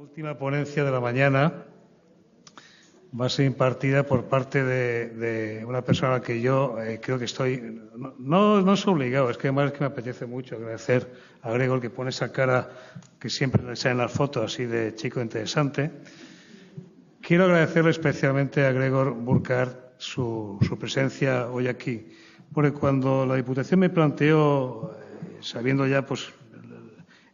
última ponencia de la mañana va a ser impartida por parte de una persona a la que yo creo que estoy... No es obligado, es que además es que me apetece mucho agradecer a Gregor, que pone esa cara que siempre le sale en las fotos, así de chico interesante. Quiero agradecerle especialmente a Gregor Burkhardt su presencia hoy aquí, porque cuando la Diputación me planteó, sabiendo ya pues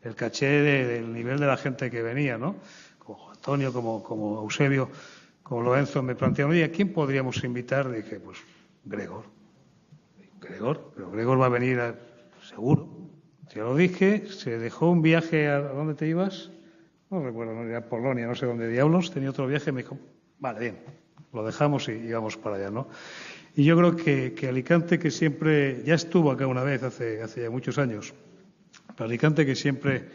el caché del nivel de la gente que venía, ¿no? Como Antonio, como Eusebio, como Lorenzo, me plantearon, oye, ¿a quién podríamos invitar? Dije, pues Gregor. Pero Gregor va a venir seguro. Ya lo dije, se dejó un viaje ¿a dónde te ibas? No recuerdo, no era Polonia, no sé dónde diablos, tenía otro viaje, me dijo, vale, bien, lo dejamos y vamos para allá, ¿no? Y yo creo que Alicante, que siempre, ya estuvo acá una vez, hace ya muchos años, pero Alicante, que siempre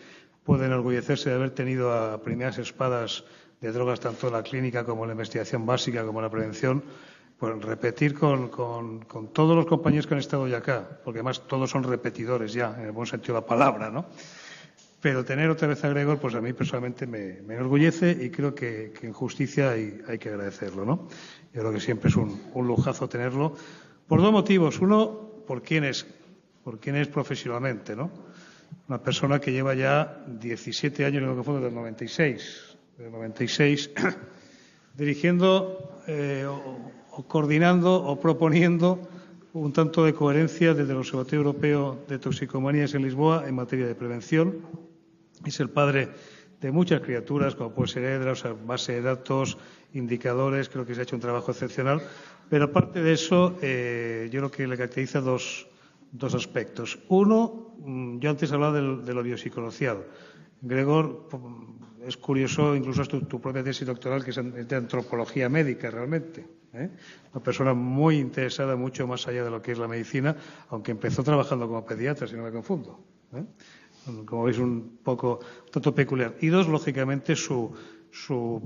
puede enorgullecerse de haber tenido a primeras espadas de drogas, tanto en la clínica como en la investigación básica, como en la prevención, pues repetir con todos los compañeros que han estado ya acá, porque además todos son repetidores ya, en el buen sentido de la palabra, ¿no? Pero tener otra vez a Gregor, pues a mí personalmente me enorgullece y creo que en justicia hay que agradecerlo, ¿no? Yo creo que siempre es un lujazo tenerlo, por dos motivos. Uno, por quién es profesionalmente, ¿no? Una persona que lleva ya 17 años, creo que fue desde el 96, dirigiendo o coordinando o proponiendo un tanto de coherencia desde el Observatorio Europeo de Toxicomanías en Lisboa en materia de prevención. Es el padre de muchas criaturas, como puede ser EDRA, o sea, base de datos, indicadores, creo que se ha hecho un trabajo excepcional. Pero aparte de eso, yo creo que le caracteriza dos aspectos. Uno, yo antes hablaba de lo biopsicosocial. Gregor, es curioso, incluso tu propia tesis doctoral, que es de antropología médica realmente. Una persona muy interesada, mucho más allá de lo que es la medicina, aunque empezó trabajando como pediatra, si no me confundo. Como veis, un tanto peculiar. Y dos, lógicamente, su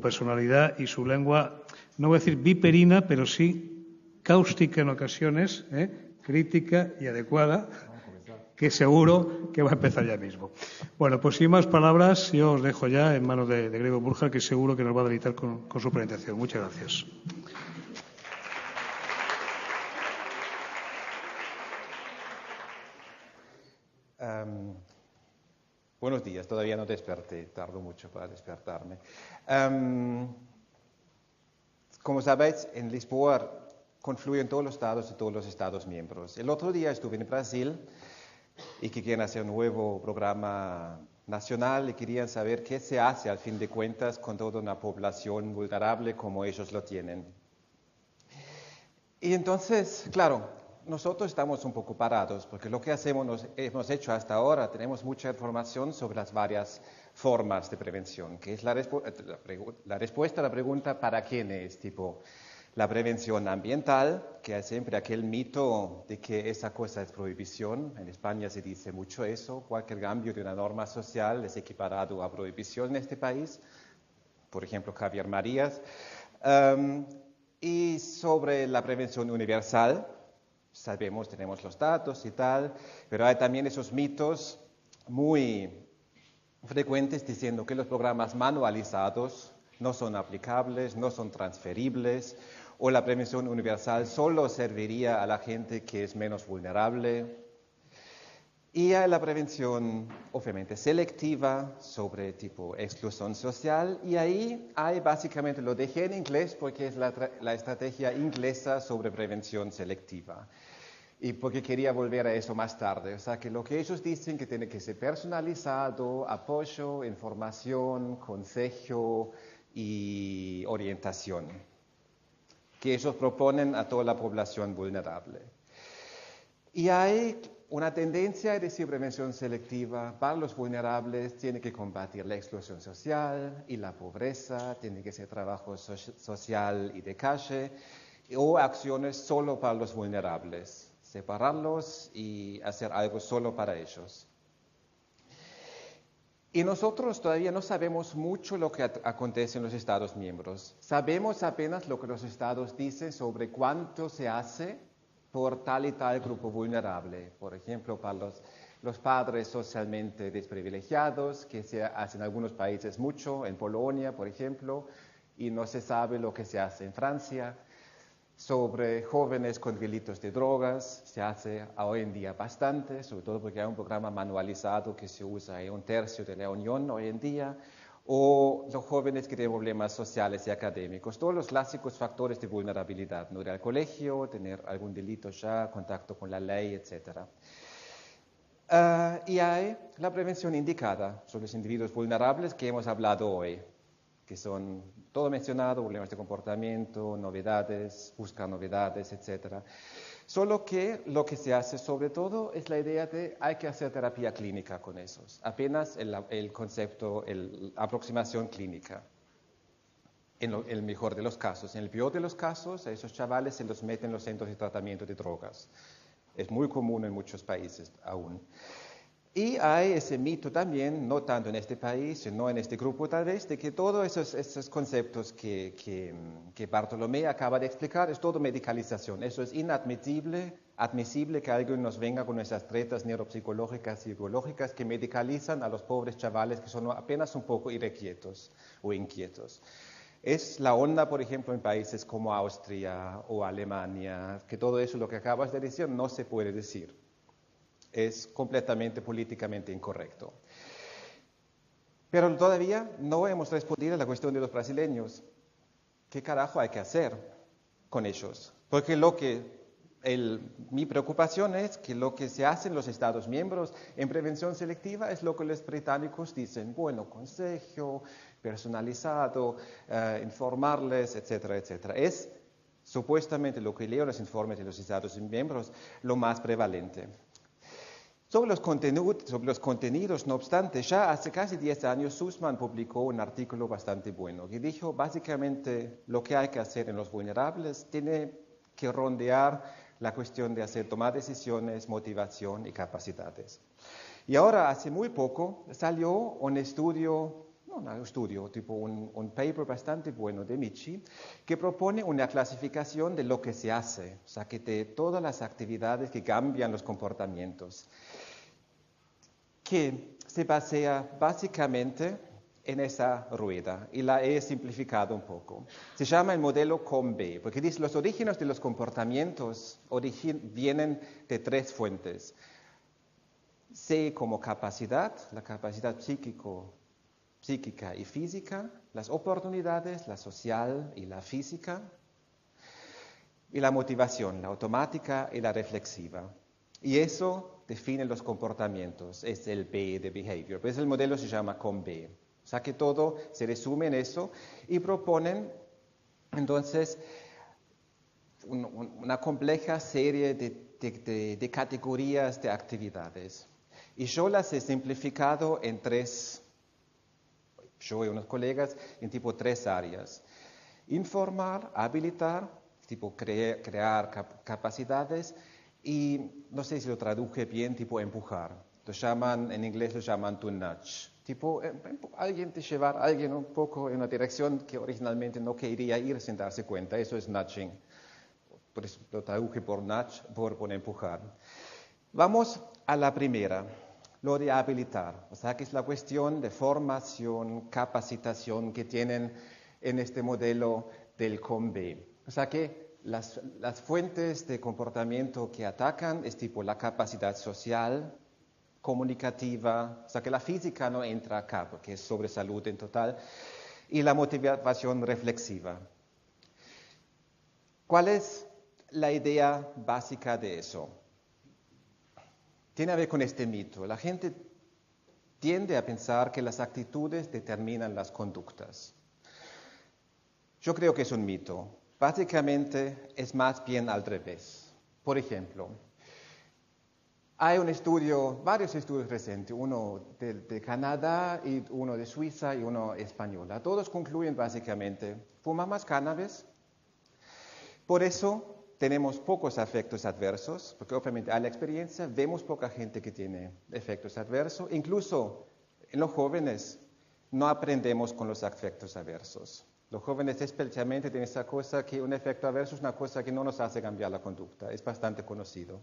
personalidad y su lengua, no voy a decir viperina, pero sí cáustica en ocasiones, crítica y adecuada, que seguro que va a empezar ya mismo. Bueno, pues sin más palabras, yo os dejo ya en manos de Gregor Burkhardt, que seguro que nos va a deleitar con su presentación. Muchas gracias. Buenos días, todavía no desperté, tardo mucho para despertarme. Como sabéis, en Lisboa confluyen todos los estados y todos los estados miembros. El otro día estuve en Brasil y que quieren hacer un nuevo programa nacional y querían saber qué se hace al fin de cuentas con toda una población vulnerable como ellos lo tienen. Y entonces, claro, nosotros estamos un poco parados porque lo que hemos hecho hasta ahora, tenemos mucha información sobre las varias formas de prevención, que es la respuesta a la pregunta ¿para quién es? Tipo, la prevención ambiental, que hay siempre aquel mito de que esa cosa es prohibición. En España se dice mucho eso. Cualquier cambio de una norma social es equiparado a prohibición en este país. Por ejemplo, Javier Marías. Y sobre la prevención universal, sabemos, tenemos los datos y tal, pero hay también esos mitos muy frecuentes diciendo que los programas manualizados no son aplicables, no son transferibles, o la prevención universal solo serviría a la gente que es menos vulnerable. Y hay la prevención, obviamente, selectiva sobre tipo exclusión social, y ahí hay básicamente, lo dejé en inglés porque es la estrategia inglesa sobre prevención selectiva. Y porque quería volver a eso más tarde. O sea, que lo que ellos dicen que tiene que ser personalizado, apoyo, información, consejo y orientación, que ellos proponen a toda la población vulnerable. Y hay una tendencia a decir prevención selectiva para los vulnerables tiene que combatir la exclusión social y la pobreza, tiene que ser trabajo social y de calle, o acciones solo para los vulnerables, separarlos y hacer algo solo para ellos. Y nosotros todavía no sabemos mucho lo que acontece en los Estados miembros. Sabemos apenas lo que los Estados dicen sobre cuánto se hace por tal y tal grupo vulnerable. Por ejemplo, para los padres socialmente desprivilegiados, que se hace en algunos países mucho, en Polonia, por ejemplo, y no se sabe lo que se hace en Francia. Sobre jóvenes con delitos de drogas, se hace hoy en día bastante, sobre todo porque hay un programa manualizado que se usa en 1/3 de la Unión hoy en día, o los jóvenes que tienen problemas sociales y académicos, todos los clásicos factores de vulnerabilidad, no ir al colegio, tener algún delito ya, contacto con la ley, etc. Y hay la prevención indicada sobre los individuos vulnerables que hemos hablado hoy, que son todo mencionado, problemas de comportamiento, novedades, buscar novedades, etc. Solo que lo que se hace sobre todo es la idea de hay que hacer terapia clínica con esos, apenas el concepto, la aproximación clínica. En el mejor de los casos. En el peor de los casos, a esos chavales se los meten en los centros de tratamiento de drogas. Es muy común en muchos países aún. Y hay ese mito también, no tanto en este país, sino en este grupo tal vez, de que todos esos conceptos que Bartolomé acaba de explicar es todo medicalización. Eso es admisible que alguien nos venga con esas tretas neuropsicológicas y psicológicas que medicalizan a los pobres chavales que son apenas un poco irrequietos o inquietos. Es la onda, por ejemplo, en países como Austria o Alemania, que todo eso, lo que acabas de decir, no se puede decir. Es completamente políticamente incorrecto. Pero todavía no hemos respondido a la cuestión de los brasileños. ¿Qué carajo hay que hacer con ellos? Porque mi preocupación es que lo que se hace en los Estados miembros en prevención selectiva es lo que los británicos dicen, bueno, consejo personalizado, informarles, etcétera, etcétera. Es supuestamente lo que leo en los informes de los Estados miembros lo más prevalente. Sobre los contenidos, no obstante, ya hace casi 10 años Sussman publicó un artículo bastante bueno que dijo básicamente lo que hay que hacer en los vulnerables tiene que rondear la cuestión de tomar decisiones, motivación y capacidades. Y ahora, hace muy poco, salió un paper bastante bueno de Michi, que propone una clasificación de lo que se hace, o sea, que de todas las actividades que cambian los comportamientos, que se basea básicamente en esa rueda, y la he simplificado un poco. Se llama el modelo COM-B, porque dice los orígenes de los comportamientos vienen de 3 fuentes. C como capacidad, la capacidad psíquica y física, las oportunidades, la social y la física, y la motivación, la automática y la reflexiva. Y eso define los comportamientos, es el B de behavior, pues el modelo se llama COM-B. O sea que todo se resume en eso y proponen entonces una compleja serie de categorías de actividades. Y yo las he simplificado en 3, yo y unos colegas, en tipo 3 áreas. Informar, habilitar, tipo crear capacidades y no sé si lo traduje bien, tipo empujar. En inglés lo llaman to nudge. Tipo, alguien te llevar a alguien un poco en una dirección que originalmente no quería ir sin darse cuenta. Eso es nudging. Por eso lo traduje por nudge, por empujar. Vamos a la primera, lo de habilitar. O sea, que es la cuestión de formación, capacitación que tienen en este modelo del COM-B. O sea, que las fuentes de comportamiento que atacan es tipo la capacidad social, comunicativa, o sea que la física no entra acá porque es sobre salud en total, y la motivación reflexiva. ¿Cuál es la idea básica de eso? Tiene a ver con este mito. La gente tiende a pensar que las actitudes determinan las conductas. Yo creo que es un mito. Básicamente es más bien al revés. Por ejemplo, hay varios estudios recientes, uno de Canadá y uno de Suiza y uno español. Todos concluyen básicamente, fuma más cannabis, por eso tenemos pocos efectos adversos, porque obviamente a la experiencia vemos poca gente que tiene efectos adversos, incluso en los jóvenes no aprendemos con los efectos adversos. Los jóvenes especialmente tienen esa cosa que un efecto adverso es una cosa que no nos hace cambiar la conducta, es bastante conocido.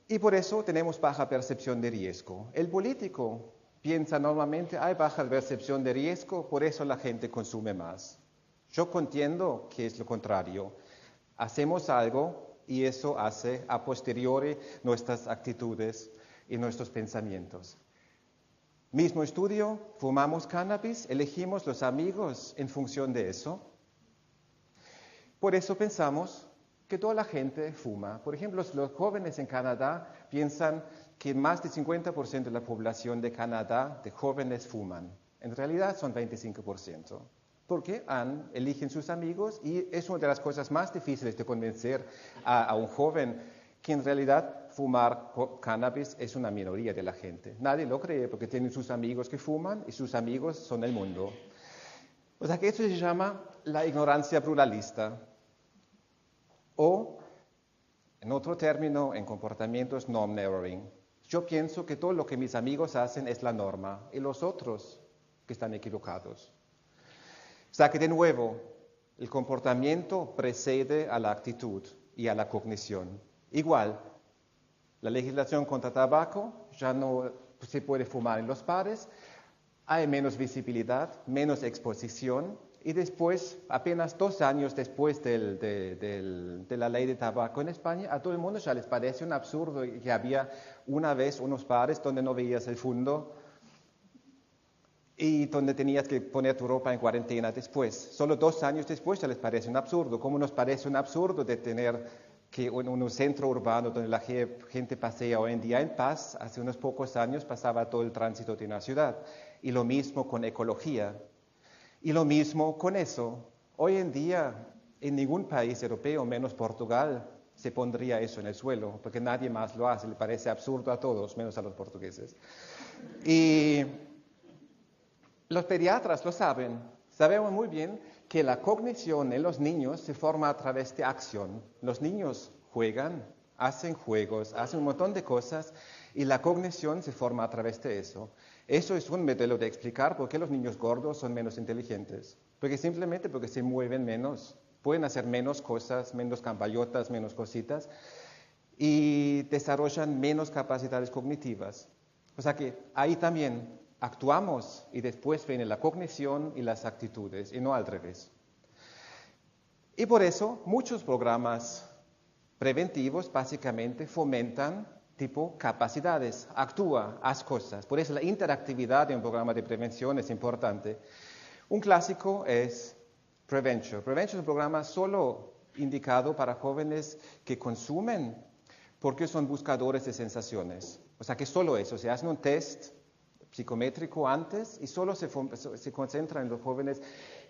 Y por eso tenemos baja percepción de riesgo. El político piensa normalmente, hay baja percepción de riesgo, por eso la gente consume más. Yo entiendo que es lo contrario. Hacemos algo y eso hace a posteriori nuestras actitudes y nuestros pensamientos. Mismo estudio, fumamos cannabis, elegimos los amigos en función de eso. Por eso pensamos que toda la gente fuma. Por ejemplo, los jóvenes en Canadá piensan que más del 50% de la población de Canadá, de jóvenes, fuman. En realidad son 25%. Porque eligen sus amigos y es una de las cosas más difíciles de convencer a un joven que en realidad fumar cannabis es una minoría de la gente. Nadie lo cree porque tienen sus amigos que fuman y sus amigos son el mundo. O sea que eso se llama la ignorancia pluralista. O, en otro término, en comportamientos norm-narrowing. Yo pienso que todo lo que mis amigos hacen es la norma y los otros que están equivocados. O sea que de nuevo, el comportamiento precede a la actitud y a la cognición. Igual, la legislación contra tabaco, ya no se puede fumar en los bares, hay menos visibilidad, menos exposición, y después, apenas 2 años después de la ley de tabaco en España, a todo el mundo ya les parece un absurdo que había una vez unos bares donde no veías el fondo y donde tenías que poner tu ropa en cuarentena después. Solo 2 años después ya les parece un absurdo, como nos parece un absurdo de tener que en un centro urbano donde la gente pasea hoy en día en paz, hace unos pocos años pasaba todo el tránsito de una ciudad. Y lo mismo con ecología. Y lo mismo con eso. Hoy en día, en ningún país europeo, menos Portugal, se pondría eso en el suelo, porque nadie más lo hace, le parece absurdo a todos, menos a los portugueses. Y los pediatras lo saben. Sabemos muy bien que la cognición en los niños se forma a través de acción. Los niños juegan, hacen juegos, hacen un montón de cosas y la cognición se forma a través de eso. Eso es un modelo de explicar por qué los niños gordos son menos inteligentes. Porque simplemente porque se mueven menos, pueden hacer menos cosas, menos campayotas, menos cositas y desarrollan menos capacidades cognitivas. O sea que ahí también actuamos y después viene la cognición y las actitudes, y no al revés. Y por eso muchos programas preventivos básicamente fomentan tipo capacidades, actúa, haz cosas. Por eso la interactividad de un programa de prevención es importante. Un clásico es Prevention. Prevention es un programa solo indicado para jóvenes que consumen porque son buscadores de sensaciones. O sea que solo eso, se hace un test psicométrico antes y solo se concentra en los jóvenes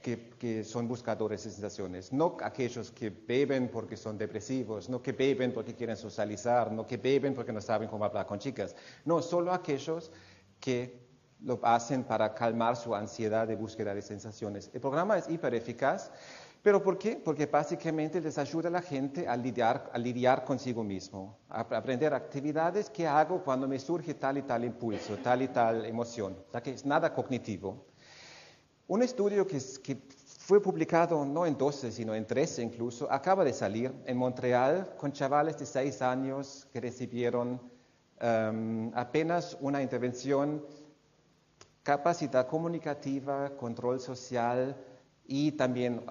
que son buscadores de sensaciones, no aquellos que beben porque son depresivos, no que beben porque quieren socializar, no que beben porque no saben cómo hablar con chicas, no, solo aquellos que lo hacen para calmar su ansiedad de búsqueda de sensaciones. El programa es hiper eficaz, ¿pero por qué? Porque básicamente les ayuda a la gente a lidiar consigo mismo, a aprender actividades que hago cuando me surge tal y tal impulso, tal y tal emoción, o sea que es nada cognitivo. Un estudio que fue publicado no en 12, sino en 13 incluso, acaba de salir en Montreal con chavales de 6 años que recibieron apenas una intervención, capacidad comunicativa, control social y también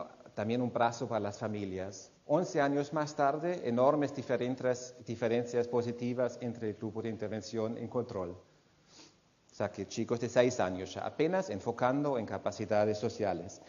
un brazo para las familias. 11 años más tarde, enormes diferencias positivas entre el grupo de intervención y control. O sea que chicos de 6 años ya apenas enfocando en capacidades sociales.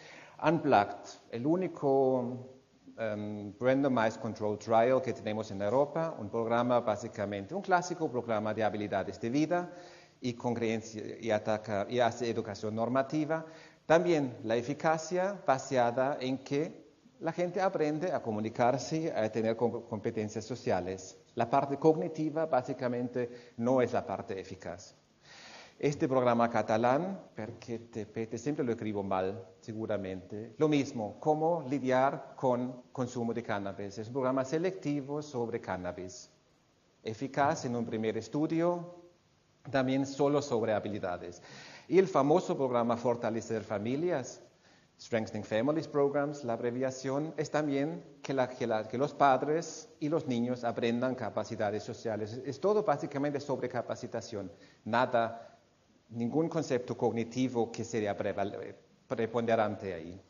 Unplugged, el único randomized control trial que tenemos en Europa, un programa básicamente, un clásico programa de habilidades de vida y congruencia y hace educación normativa. También la eficacia baseada en que la gente aprende a comunicarse, a tener competencias sociales. La parte cognitiva básicamente no es la parte eficaz. Este programa catalán, porque siempre lo escribo mal, seguramente. Lo mismo, cómo lidiar con consumo de cannabis. Es un programa selectivo sobre cannabis. Eficaz en un primer estudio, también solo sobre habilidades. Y el famoso programa Fortalecer Familias, Strengthening Families Programs, la abreviación, es también que los padres y los niños aprendan capacidades sociales. Es todo básicamente sobre capacitación, ningún concepto cognitivo que sería preponderante ahí.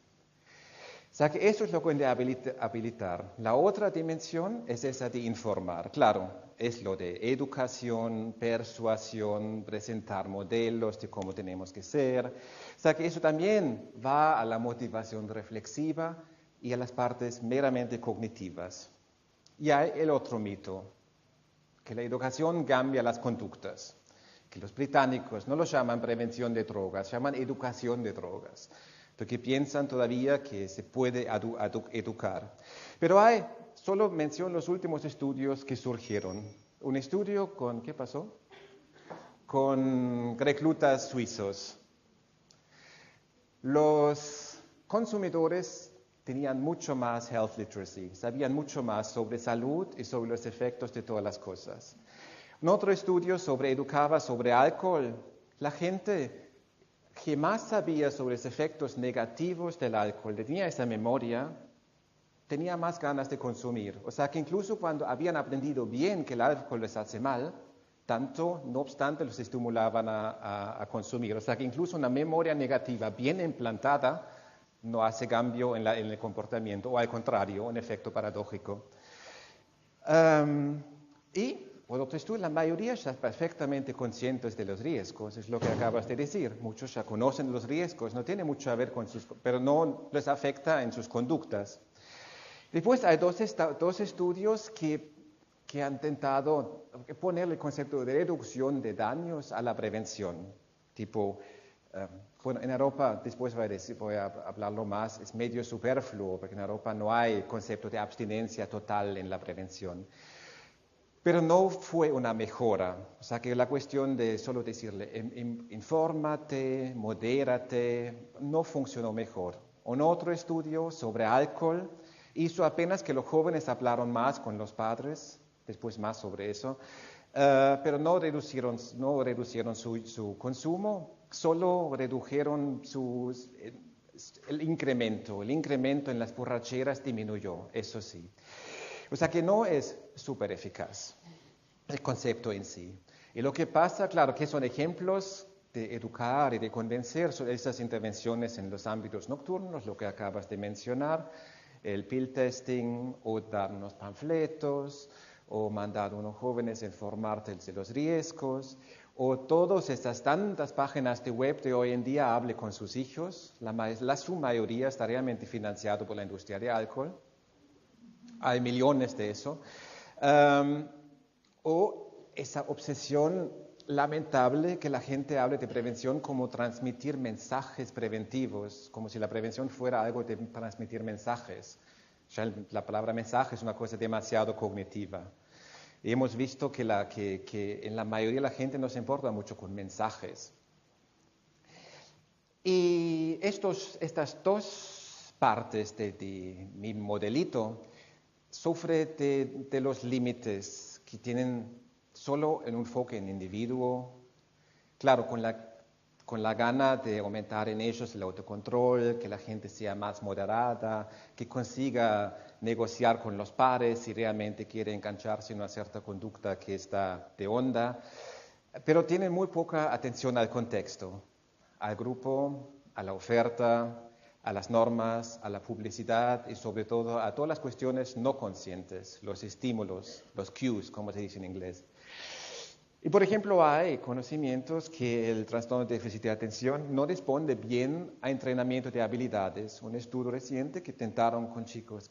O sea que eso es lo que de habilitar. La otra dimensión es esa de informar. Claro, es lo de educación, persuasión, presentar modelos de cómo tenemos que ser. O sea que eso también va a la motivación reflexiva y a las partes meramente cognitivas. Y hay el otro mito, que la educación cambia las conductas. Que los británicos no lo llaman prevención de drogas, llaman educación de drogas. Porque piensan todavía que se puede educar. Pero solo menciono los últimos estudios que surgieron. Un estudio con, ¿qué pasó? Con reclutas suizos. Los consumidores tenían mucho más health literacy, sabían mucho más sobre salud y sobre los efectos de todas las cosas. En otro estudio educaba sobre alcohol, la gente que más sabía sobre los efectos negativos del alcohol, tenía esa memoria, tenía más ganas de consumir. O sea que incluso cuando habían aprendido bien que el alcohol les hace mal, no obstante, los estimulaban a consumir. O sea que incluso una memoria negativa bien implantada no hace cambio en el comportamiento, o al contrario, un efecto paradójico. Y por otro estudio, la mayoría ya perfectamente conscientes de los riesgos, es lo que acabas de decir. Muchos ya conocen los riesgos, no tiene mucho que ver pero no les afecta en sus conductas. Después hay dos estudios que han intentado poner el concepto de reducción de daños a la prevención. En Europa, después voy a hablarlo más, es medio superfluo, porque en Europa no hay concepto de abstinencia total en la prevención. Pero no fue una mejora. O sea que la cuestión de solo decirle, infórmate, modérate, no funcionó mejor. Un otro estudio sobre alcohol hizo apenas que los jóvenes hablaron más con los padres, después más sobre eso, pero no reducieron su consumo, solo redujeron el incremento. El incremento en las borracheras disminuyó, eso sí. O sea que no es súper eficaz el concepto en sí. Y lo que pasa, claro, que son ejemplos de educar y de convencer sobre esas intervenciones en los ámbitos nocturnos, lo que acabas de mencionar, el pill testing, o dar unos panfletos, o mandar a unos jóvenes a informarse de los riesgos, o todas estas tantas páginas de web de hoy en día hable con sus hijos, su mayoría está realmente financiado por la industria de alcohol. Hay millones de eso. O esa obsesión lamentable que la gente hable de prevención como transmitir mensajes preventivos, como si la prevención fuera algo de transmitir mensajes. Ya la palabra mensaje es una cosa demasiado cognitiva. Y hemos visto que en la mayoría de la gente no se importa mucho con mensajes. Y estas dos partes de mi modelito sufre de los límites que tienen solo en un enfoque en individuo, claro, con la gana de aumentar en ellos el autocontrol, que la gente sea más moderada, que consiga negociar con los pares si realmente quiere engancharse en una cierta conducta que está de onda, pero tienen muy poca atención al contexto, al grupo, a la oferta, a las normas, a la publicidad y sobre todo a todas las cuestiones no conscientes, los estímulos, los cues, como se dice en inglés. Y por ejemplo, hay conocimientos que el trastorno de déficit de atención no responde bien a entrenamiento de habilidades. Un estudio reciente que intentaron con chicos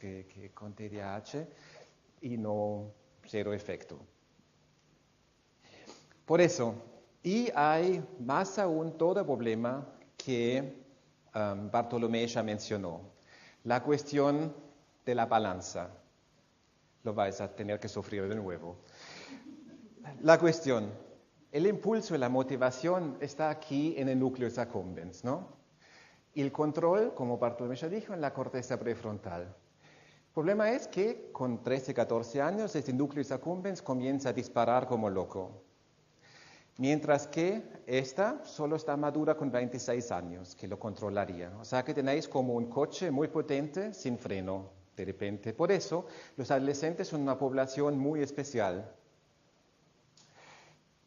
con TDAH y cero efecto. Por eso, y hay más aún todo problema que Bartolomé ya mencionó, la cuestión de la balanza. Lo vais a tener que sufrir de nuevo. La cuestión, el impulso y la motivación está aquí en el núcleus accumbens, ¿no? Y el control, como Bartolomé ya dijo, en la corteza prefrontal. El problema es que con 13, 14 años este núcleus accumbens comienza a disparar como loco. Mientras que esta solo está madura con 26 años, que lo controlaría. O sea que tenéis como un coche muy potente sin freno, de repente. Por eso, los adolescentes son una población muy especial.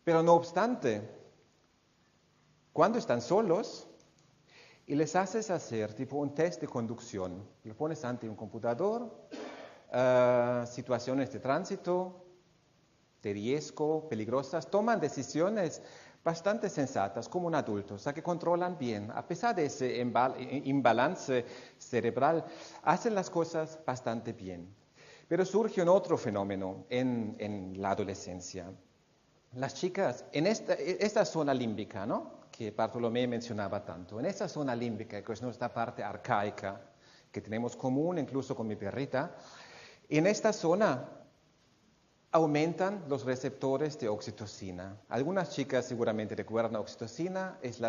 Pero no obstante, cuando están solos y les haces hacer tipo un test de conducción, lo pones ante un computador, situaciones de tránsito, de riesgo, peligrosas, toman decisiones bastante sensatas como un adulto, o sea que controlan bien, a pesar de ese imbalance cerebral, hacen las cosas bastante bien. Pero surge un otro fenómeno en la adolescencia. Las chicas, en esta zona límbica, ¿no?, que Bartolomé mencionaba tanto, en esta zona límbica, que es nuestra parte arcaica, que tenemos común incluso con mi perrita, en esta zona aumentan los receptores de oxitocina. Algunas chicas seguramente recuerdan la oxitocina, es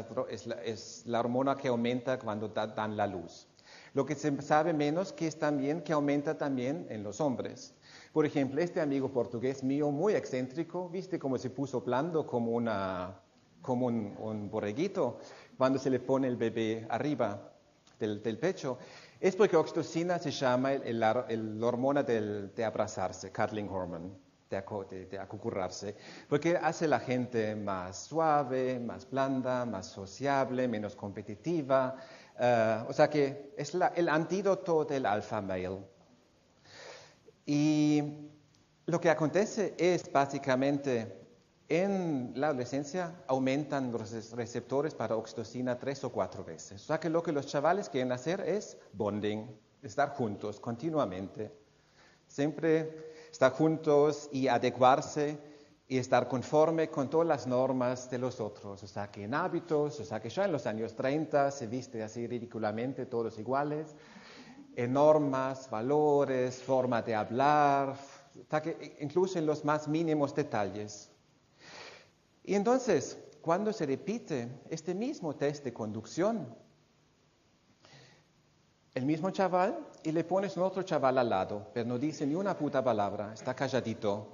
la hormona que aumenta cuando dan la luz. Lo que se sabe menos que es también que aumenta también en los hombres. Por ejemplo, este amigo portugués mío, muy excéntrico, ¿viste cómo se puso blando como un borreguito cuando se le pone el bebé arriba del pecho? Es porque oxitocina se llama la hormona de abrazarse, cuddling hormone, de acucurrarse, porque hace la gente más suave, más blanda, más sociable, menos competitiva. O sea que es el antídoto del alpha male. Y lo que acontece es básicamente en la adolescencia aumentan los receptores para oxitocina 3 o 4 veces. O sea que lo que los chavales quieren hacer es bonding, estar juntos continuamente. Siempre estar juntos y adecuarse y estar conforme con todas las normas de los otros. O sea que en hábitos, o sea que ya en los años 30 se viste así ridículamente todos iguales, en normas, valores, forma de hablar, hasta que incluso en los más mínimos detalles. Y entonces, cuando se repite este mismo test de conducción, el mismo chaval y le pones un otro chaval al lado, pero no dice ni una puta palabra, está calladito.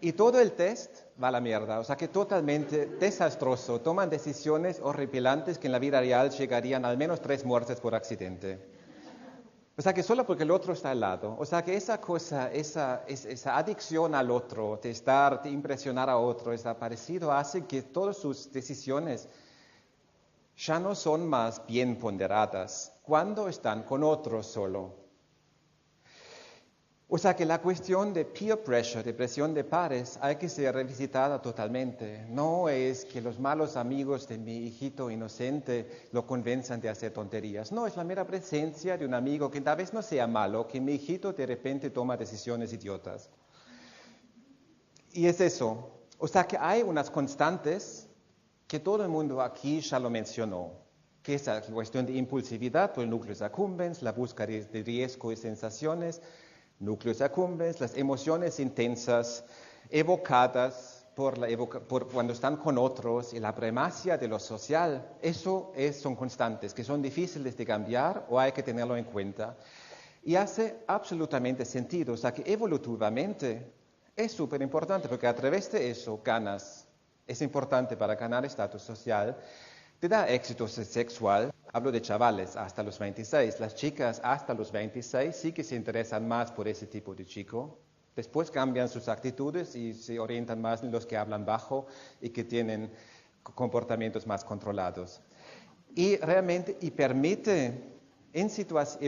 Y todo el test va a la mierda, o sea que totalmente desastroso, toman decisiones horripilantes que en la vida real llegarían al menos 3 muertes por accidente. O sea que solo porque el otro está al lado. O sea que esa cosa, esa adicción al otro, de impresionar a otro, parecido, hace que todas sus decisiones ya no son más bien ponderadas cuando están con otros solo. O sea que la cuestión de peer pressure, de presión de pares, hay que ser revisitada totalmente. No es que los malos amigos de mi hijito inocente lo convenzan de hacer tonterías. No, es la mera presencia de un amigo que tal vez no sea malo, que mi hijito de repente toma decisiones idiotas. Y es eso. O sea que hay unas constantes que todo el mundo aquí ya lo mencionó, que es la cuestión de impulsividad por el núcleus accumbens, la búsqueda de riesgo y sensaciones, núcleos accumbens, las emociones intensas evocadas por cuando están con otros y la primacia de lo social, son constantes que son difíciles de cambiar o hay que tenerlo en cuenta. Y hace absolutamente sentido, o sea que evolutivamente es súper importante porque a través de eso ganas, es importante para ganar estatus social, te da éxito sexual. Hablo de chavales hasta los 26. Las chicas hasta los 26 sí que se interesan más por ese tipo de chico. Después cambian sus actitudes y se orientan más en los que hablan bajo y que tienen comportamientos más controlados. Y realmente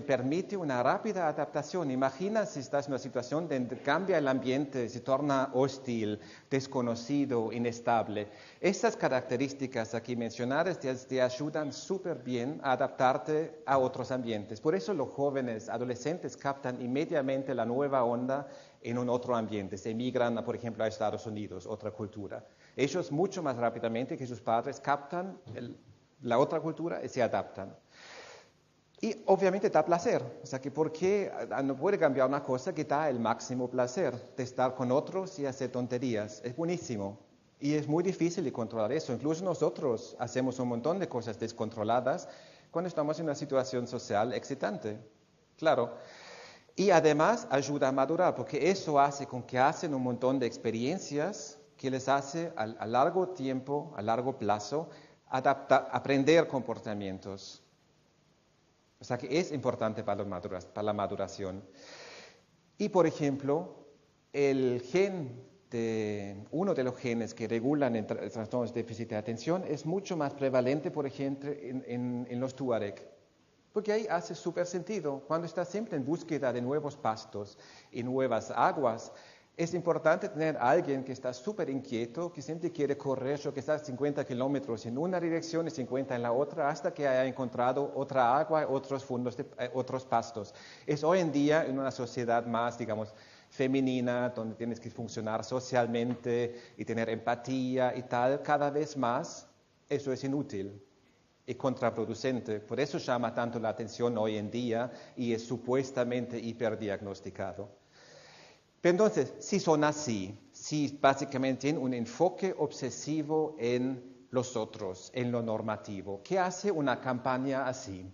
permite una rápida adaptación. Imagina si estás en una situación donde cambia el ambiente, se torna hostil, desconocido, inestable. Estas características aquí mencionadas te ayudan súper bien a adaptarte a otros ambientes. Por eso los jóvenes, adolescentes captan inmediatamente la nueva onda en un otro ambiente. Se emigran, por ejemplo, a Estados Unidos, otra cultura. Ellos mucho más rápidamente que sus padres captan la otra cultura y se adaptan. Y obviamente da placer, o sea que ¿por qué no puede cambiar una cosa que da el máximo placer de estar con otros y hacer tonterías? Es buenísimo y es muy difícil de controlar eso. Incluso nosotros hacemos un montón de cosas descontroladas cuando estamos en una situación social excitante, claro. Y además ayuda a madurar porque eso hace con que hacen un montón de experiencias que les hace a largo tiempo, a largo plazo, aprender comportamientos. O sea que es importante para la maduración. Y por ejemplo, uno de los genes que regulan el trastornos de déficit de atención es mucho más prevalente, por ejemplo, en los tuareg. Porque ahí hace súper sentido. Cuando estás siempre en búsqueda de nuevos pastos y nuevas aguas, es importante tener a alguien que está súper inquieto, que siempre quiere correr, o que está 50 kilómetros en una dirección y 50 en la otra, hasta que haya encontrado otra agua, otros pastos. Es hoy en día en una sociedad más, digamos, femenina, donde tienes que funcionar socialmente y tener empatía y tal, cada vez más eso es inútil y contraproducente. Por eso llama tanto la atención hoy en día y es supuestamente hiperdiagnosticado. Pero entonces, si son así, si básicamente tienen un enfoque obsesivo en los otros, en lo normativo, ¿qué hace una campaña así?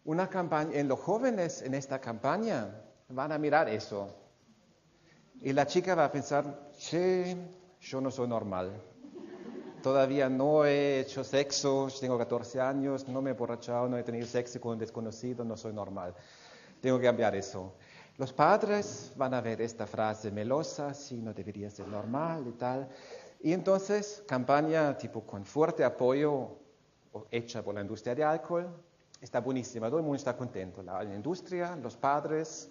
Una campaña, en los jóvenes en esta campaña van a mirar eso. Y la chica va a pensar, che, yo no soy normal. Todavía no he hecho sexo, tengo 14 años, no me he emborrachado, no he tenido sexo con un desconocido, no soy normal. Tengo que cambiar eso. Los padres van a ver esta frase melosa, sí, no debería ser normal y tal. Y entonces, campaña tipo con fuerte apoyo hecha por la industria de alcohol, está buenísima, todo el mundo está contento. La industria, los padres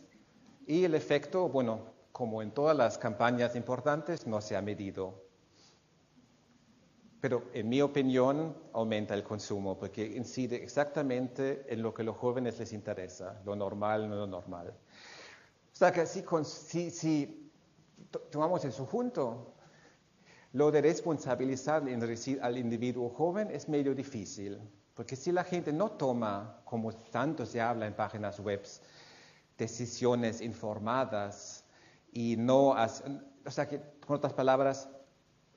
y el efecto, bueno, como en todas las campañas importantes, no se ha medido. Pero en mi opinión aumenta el consumo porque incide exactamente en lo que a los jóvenes les interesa, lo normal, no lo normal. O sea que si tomamos eso junto, lo de responsabilizar al individuo joven es medio difícil, porque si la gente no toma, como tanto se habla en páginas web, decisiones informadas y no hace, o sea que, con otras palabras,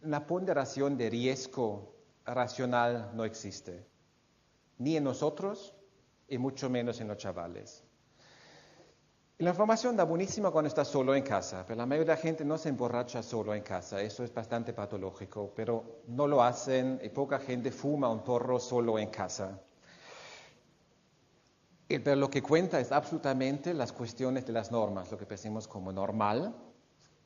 la ponderación de riesgo racional no existe, ni en nosotros y mucho menos en los chavales. Y la información da buenísima cuando está solo en casa, pero la mayoría de la gente no se emborracha solo en casa, eso es bastante patológico, pero no lo hacen y poca gente fuma un porro solo en casa. Pero lo que cuenta es absolutamente las cuestiones de las normas, lo que pensamos como normal,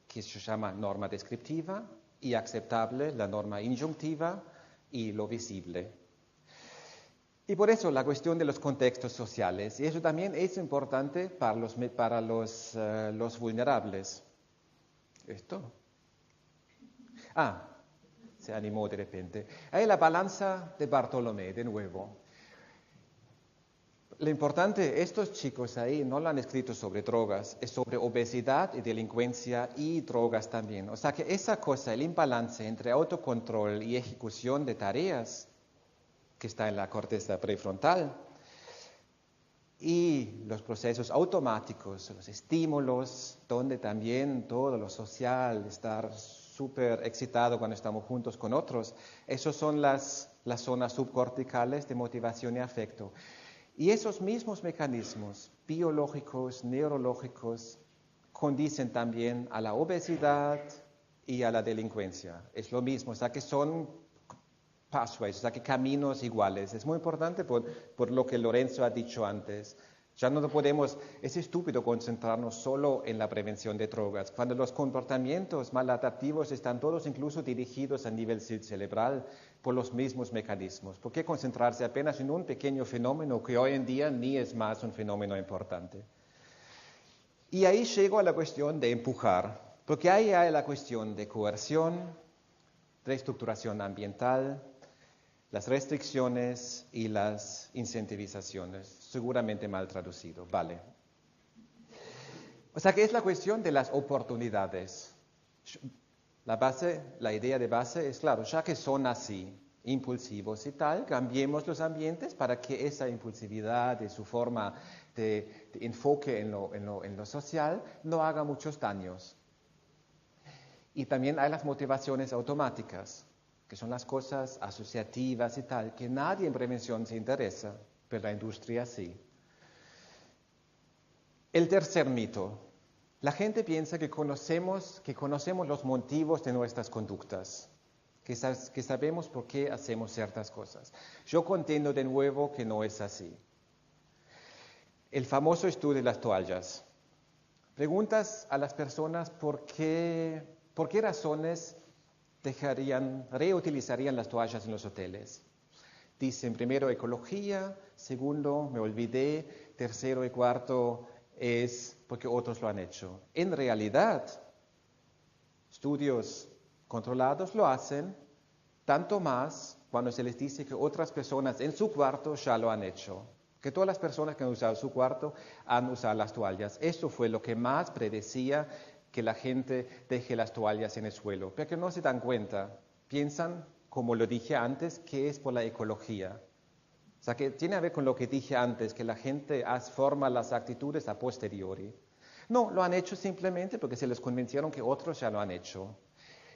que se llama norma descriptiva, y aceptable, la norma injuntiva y lo visible. Y por eso la cuestión de los contextos sociales, y eso también es importante para los vulnerables. ¿Esto? Se animó de repente. Ahí la balanza de Bartolomé, de nuevo. Lo importante, estos chicos ahí no lo han escrito sobre drogas, es sobre obesidad y delincuencia y drogas también. O sea que esa cosa, el imbalance entre autocontrol y ejecución de tareas, que está en la corteza prefrontal, y los procesos automáticos, los estímulos, donde también todo lo social, estar súper excitado cuando estamos juntos con otros, esos son las zonas subcorticales de motivación y afecto. Y esos mismos mecanismos biológicos, neurológicos, condicen también a la obesidad y a la delincuencia. Es lo mismo, o sea que son pathways, o sea que caminos iguales. Es muy importante por lo que Lorenzo ha dicho antes. Ya no podemos, es estúpido concentrarnos solo en la prevención de drogas, cuando los comportamientos maladaptivos están todos incluso dirigidos a nivel cerebral por los mismos mecanismos. ¿Por qué concentrarse apenas en un pequeño fenómeno que hoy en día ni es más un fenómeno importante? Y ahí llego a la cuestión de empujar, porque ahí hay la cuestión de coerción, reestructuración ambiental, las restricciones y las incentivizaciones, seguramente mal traducido, vale. O sea que es la cuestión de las oportunidades. La idea de base es, claro, ya que son así, impulsivos y tal, cambiemos los ambientes para que esa impulsividad y su forma de enfoque en lo social no haga muchos daños. Y también hay las motivaciones automáticas, que son las cosas asociativas y tal, que nadie en prevención se interesa, pero la industria sí. El tercer mito, La gente piensa que conocemos los motivos de nuestras conductas, que sabemos por qué hacemos ciertas cosas. Yo contendo de nuevo que no es así. El famoso estudio de las toallas. Preguntas a las personas por qué razones reutilizarían las toallas en los hoteles. Dicen primero ecología, segundo me olvidé, tercero y cuarto es porque otros lo han hecho. En realidad, estudios controlados lo hacen, tanto más cuando se les dice que otras personas en su cuarto ya lo han hecho. Que todas las personas que han usado su cuarto han usado las toallas. Eso fue lo que más predecía que la gente deje las toallas en el suelo. Pero que no se dan cuenta, piensan, como lo dije antes, que es por la ecología. O sea, que tiene que ver con lo que dije antes, que la gente forma las actitudes a posteriori. No, lo han hecho simplemente porque se les convencieron que otros ya lo han hecho.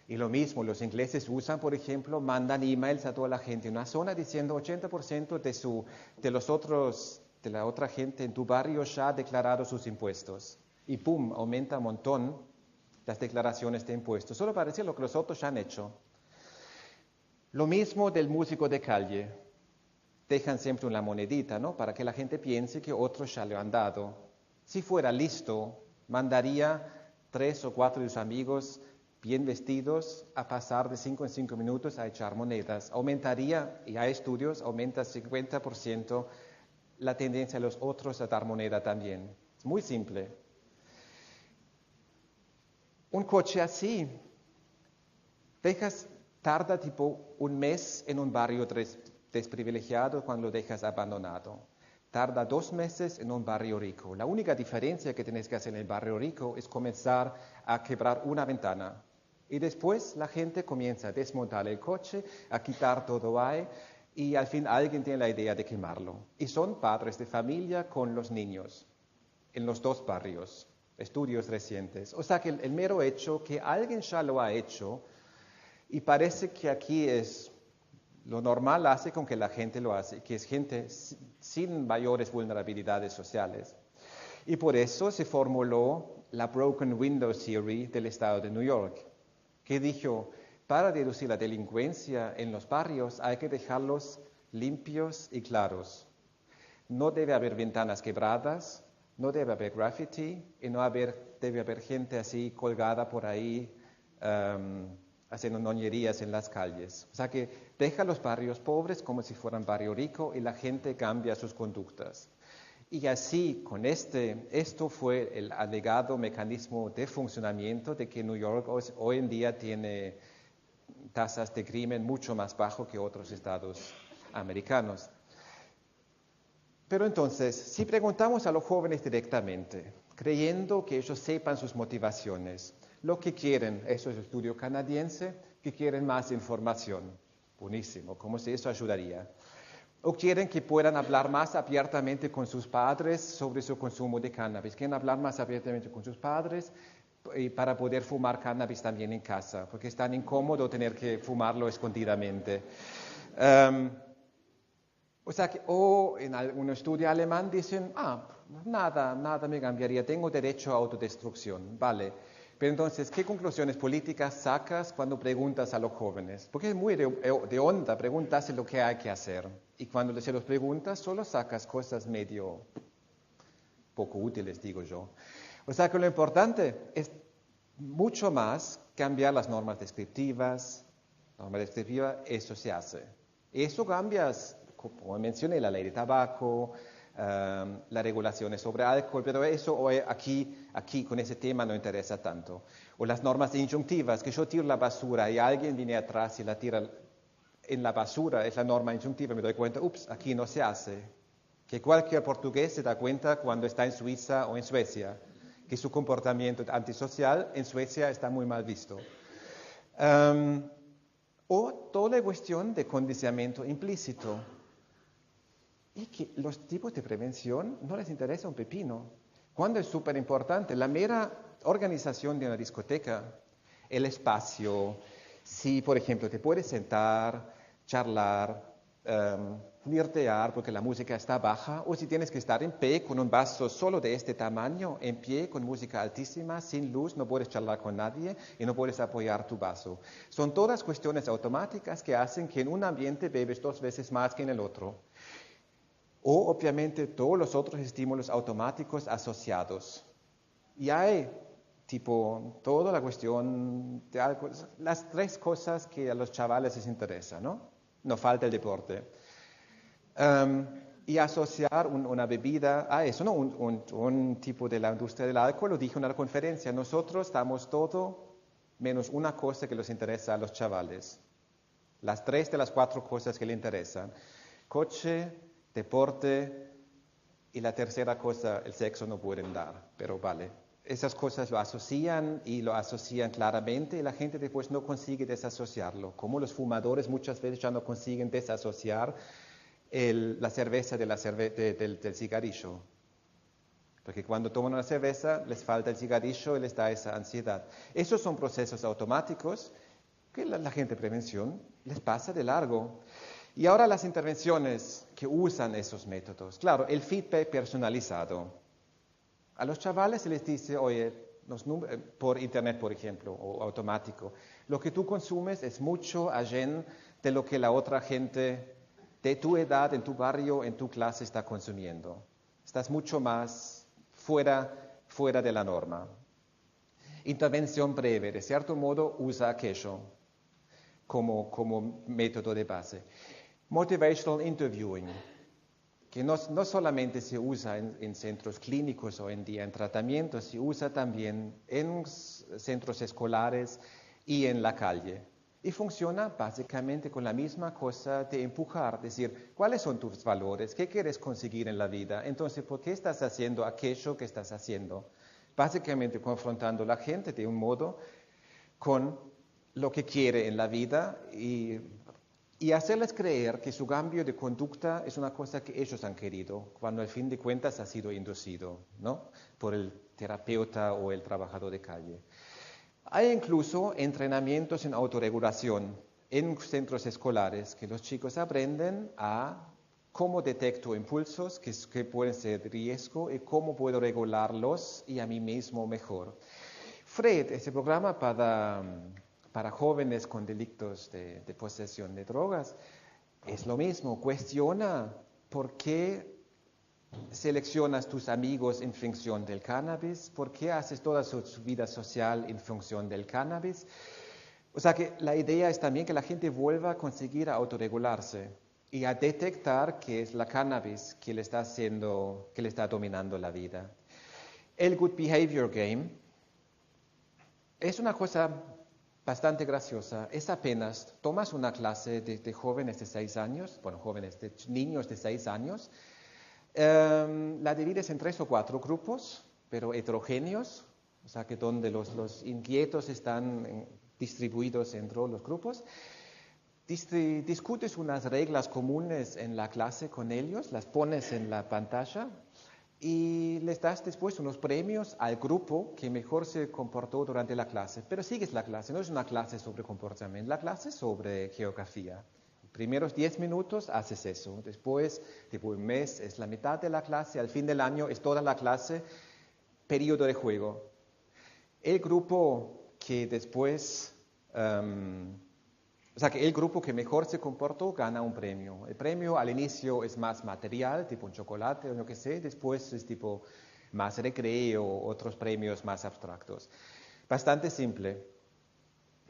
Y lo mismo, los ingleses usan, por ejemplo, mandan emails a toda la gente en una zona diciendo 80% de la otra gente en tu barrio ya ha declarado sus impuestos. Y pum, aumenta un montón las declaraciones de impuestos, solo para decir lo que los otros ya han hecho. Lo mismo del músico de calle. Dejan siempre una monedita, ¿no? Para que la gente piense que otros ya le han dado. Si fuera listo, mandaría 3 o 4 de sus amigos bien vestidos a pasar de 5 en 5 minutos a echar monedas. Aumentaría, y hay estudios, aumenta 50% la tendencia de los otros a dar moneda también. Es muy simple. Un coche así, tarda tipo un mes en un barrio desprivilegiado cuando lo dejas abandonado. Tarda 2 meses en un barrio rico. La única diferencia que tienes que hacer en el barrio rico es comenzar a quebrar una ventana. Y después la gente comienza a desmontar el coche, a quitar todo ahí, y al fin alguien tiene la idea de quemarlo. Y son padres de familia con los niños, en los 2 barrios, estudios recientes. O sea que el mero hecho que alguien ya lo ha hecho, y parece que aquí es lo normal, hace con que la gente lo hace, que es gente sin mayores vulnerabilidades sociales. Y por eso se formuló la Broken Window Theory del estado de New York, que dijo, para reducir la delincuencia en los barrios hay que dejarlos limpios y claros. No debe haber ventanas quebradas, no debe haber graffiti y debe haber gente así colgada por ahí haciendo ñoñerías en las calles. O sea que deja los barrios pobres como si fueran barrio rico y la gente cambia sus conductas. Y así, con esto fue el alegado mecanismo de funcionamiento de que New York hoy en día tiene tasas de crimen mucho más bajo que otros estados americanos. Pero entonces, si preguntamos a los jóvenes directamente, creyendo que ellos sepan sus motivaciones, lo que quieren, eso es el estudio canadiense, que quieren más información. Buenísimo, como si eso ayudaría. O quieren que puedan hablar más abiertamente con sus padres sobre su consumo de cannabis. Quieren hablar más abiertamente con sus padres para poder fumar cannabis también en casa, porque es tan incómodo tener que fumarlo escondidamente. O en algún estudio alemán dicen, nada me cambiaría, tengo derecho a autodestrucción, vale. Pero entonces, ¿qué conclusiones políticas sacas cuando preguntas a los jóvenes? Porque es muy de onda preguntarse lo que hay que hacer. Y cuando se los preguntas, solo sacas cosas medio poco útiles, digo yo. O sea que lo importante es mucho más cambiar las normas descriptivas. Eso se hace. Eso cambias, como mencioné, la ley de tabaco, las regulaciones sobre alcohol, pero eso hoy aquí con ese tema no interesa tanto. O las normas injunctivas, que yo tiro la basura y alguien viene atrás y la tira en la basura, es la norma injunctiva, me doy cuenta, aquí no se hace. Que cualquier portugués se da cuenta cuando está en Suiza o en Suecia, que su comportamiento antisocial en Suecia está muy mal visto. O toda la cuestión de condicionamiento implícito. Y que los tipos de prevención no les interesa un pepino. Cuando es súper importante, la mera organización de una discoteca, el espacio, si por ejemplo te puedes sentar, charlar, flirtear porque la música está baja, o si tienes que estar en pie con un vaso solo de este tamaño, en pie con música altísima, sin luz, no puedes charlar con nadie y no puedes apoyar tu vaso. Son todas cuestiones automáticas que hacen que en un ambiente bebes 2 veces más que en el otro. O obviamente todos los otros estímulos automáticos asociados. Y hay toda la cuestión de algo, las 3 cosas que a los chavales les interesan, ¿no? No falta el deporte. Y asociar una bebida a eso, ¿no? Un tipo de la industria del alcohol, lo dije en una conferencia, nosotros damos todo menos una cosa que les interesa a los chavales. Las 3 de las 4 cosas que les interesan. Coche, deporte y la tercera cosa, el sexo no pueden dar, pero vale. Esas cosas lo asocian y lo asocian claramente y la gente después no consigue desasociarlo. Como los fumadores muchas veces ya no consiguen desasociar la cerveza del cigarrillo. Porque cuando toman una cerveza les falta el cigarrillo y les da esa ansiedad. Esos son procesos automáticos que la gente de prevención les pasa de largo. Y ahora las intervenciones que usan esos métodos. Claro, el feedback personalizado. A los chavales se les dice, oye, por internet, por ejemplo, o automático, lo que tú consumes es mucho allá de lo que la otra gente de tu edad, en tu barrio, en tu clase está consumiendo. Estás mucho más fuera de la norma. Intervención breve, de cierto modo, usa aquello como método de base. Motivational interviewing, que no solamente se usa en centros clínicos o en día en tratamiento, se usa también en centros escolares y en la calle. Y funciona básicamente con la misma cosa de empujar, decir, ¿cuáles son tus valores? ¿Qué quieres conseguir en la vida? Entonces, ¿por qué estás haciendo aquello que estás haciendo? Básicamente confrontando a la gente de un modo con lo que quiere en la vida y hacerles creer que su cambio de conducta es una cosa que ellos han querido, cuando al fin de cuentas ha sido inducido, ¿no? Por el terapeuta o el trabajador de calle. Hay incluso entrenamientos en autorregulación en centros escolares que los chicos aprenden a cómo detecto impulsos que pueden ser de riesgo y cómo puedo regularlos y a mí mismo mejor. FRED, ese programa para jóvenes con delitos de posesión de drogas, es lo mismo, cuestiona por qué seleccionas tus amigos en función del cannabis, por qué haces toda su vida social en función del cannabis. O sea que la idea es también que la gente vuelva a conseguir autorregularse y a detectar que es la cannabis que le está dominando la vida. El Good Behavior Game es una cosa bastante graciosa. Es apenas, tomas una clase de jóvenes de 6 años, de niños de 6 años, la divides en 3 o 4 grupos, pero heterogéneos, o sea que donde los inquietos están distribuidos entre los grupos. Discutes unas reglas comunes en la clase con ellos, las pones en la pantalla y les das después unos premios al grupo que mejor se comportó durante la clase. Pero sigues la clase, no es una clase sobre comportamiento, la clase es sobre geografía. Primeros 10 minutos haces eso, después, un mes es la mitad de la clase, al fin del año es toda la clase, periodo de juego. El grupo que después, el grupo que mejor se comportó gana un premio. El premio al inicio es más material, tipo un chocolate o lo que sea, después es más recreo, otros premios más abstractos. Bastante simple.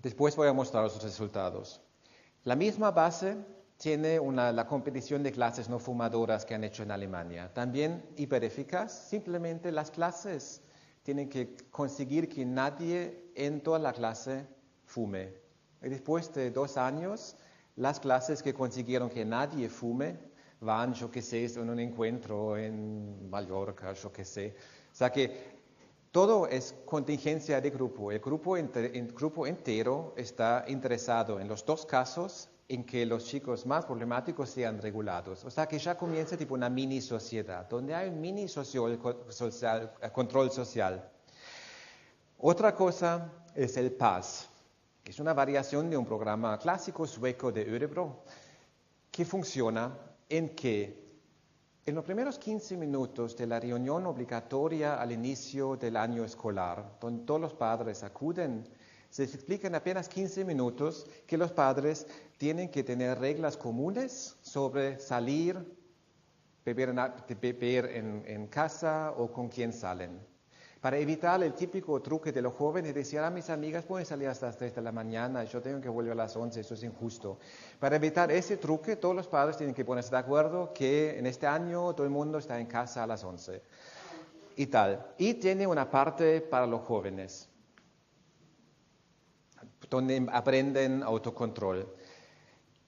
Después voy a mostrar los resultados. La misma base tiene la competición de clases no fumadoras que han hecho en Alemania. También hipereficaz, simplemente las clases tienen que conseguir que nadie en toda la clase fume. Y después de 2 años, las clases que consiguieron que nadie fume van, yo qué sé, en un encuentro en Mallorca, yo qué sé. O sea que todo es contingencia de grupo. El grupo entero está interesado en los 2 casos en que los chicos más problemáticos sean regulados. O sea que ya comienza una mini sociedad, donde hay un mini control social. Otra cosa es el PAS, que es una variación de un programa clásico sueco de Örebro. que funciona en que en los primeros 15 minutos de la reunión obligatoria al inicio del año escolar, donde todos los padres acuden, se les explica en apenas 15 minutos que los padres tienen que tener reglas comunes sobre salir, beber en casa o con quién salen. Para evitar el típico truque de los jóvenes, decir a mis amigas pueden salir hasta las 3 de la mañana, yo tengo que volver a las 11, eso es injusto. Para evitar ese truque, todos los padres tienen que ponerse de acuerdo que en este año todo el mundo está en casa a las 11 y tal. Y tiene una parte para los jóvenes, donde aprenden autocontrol.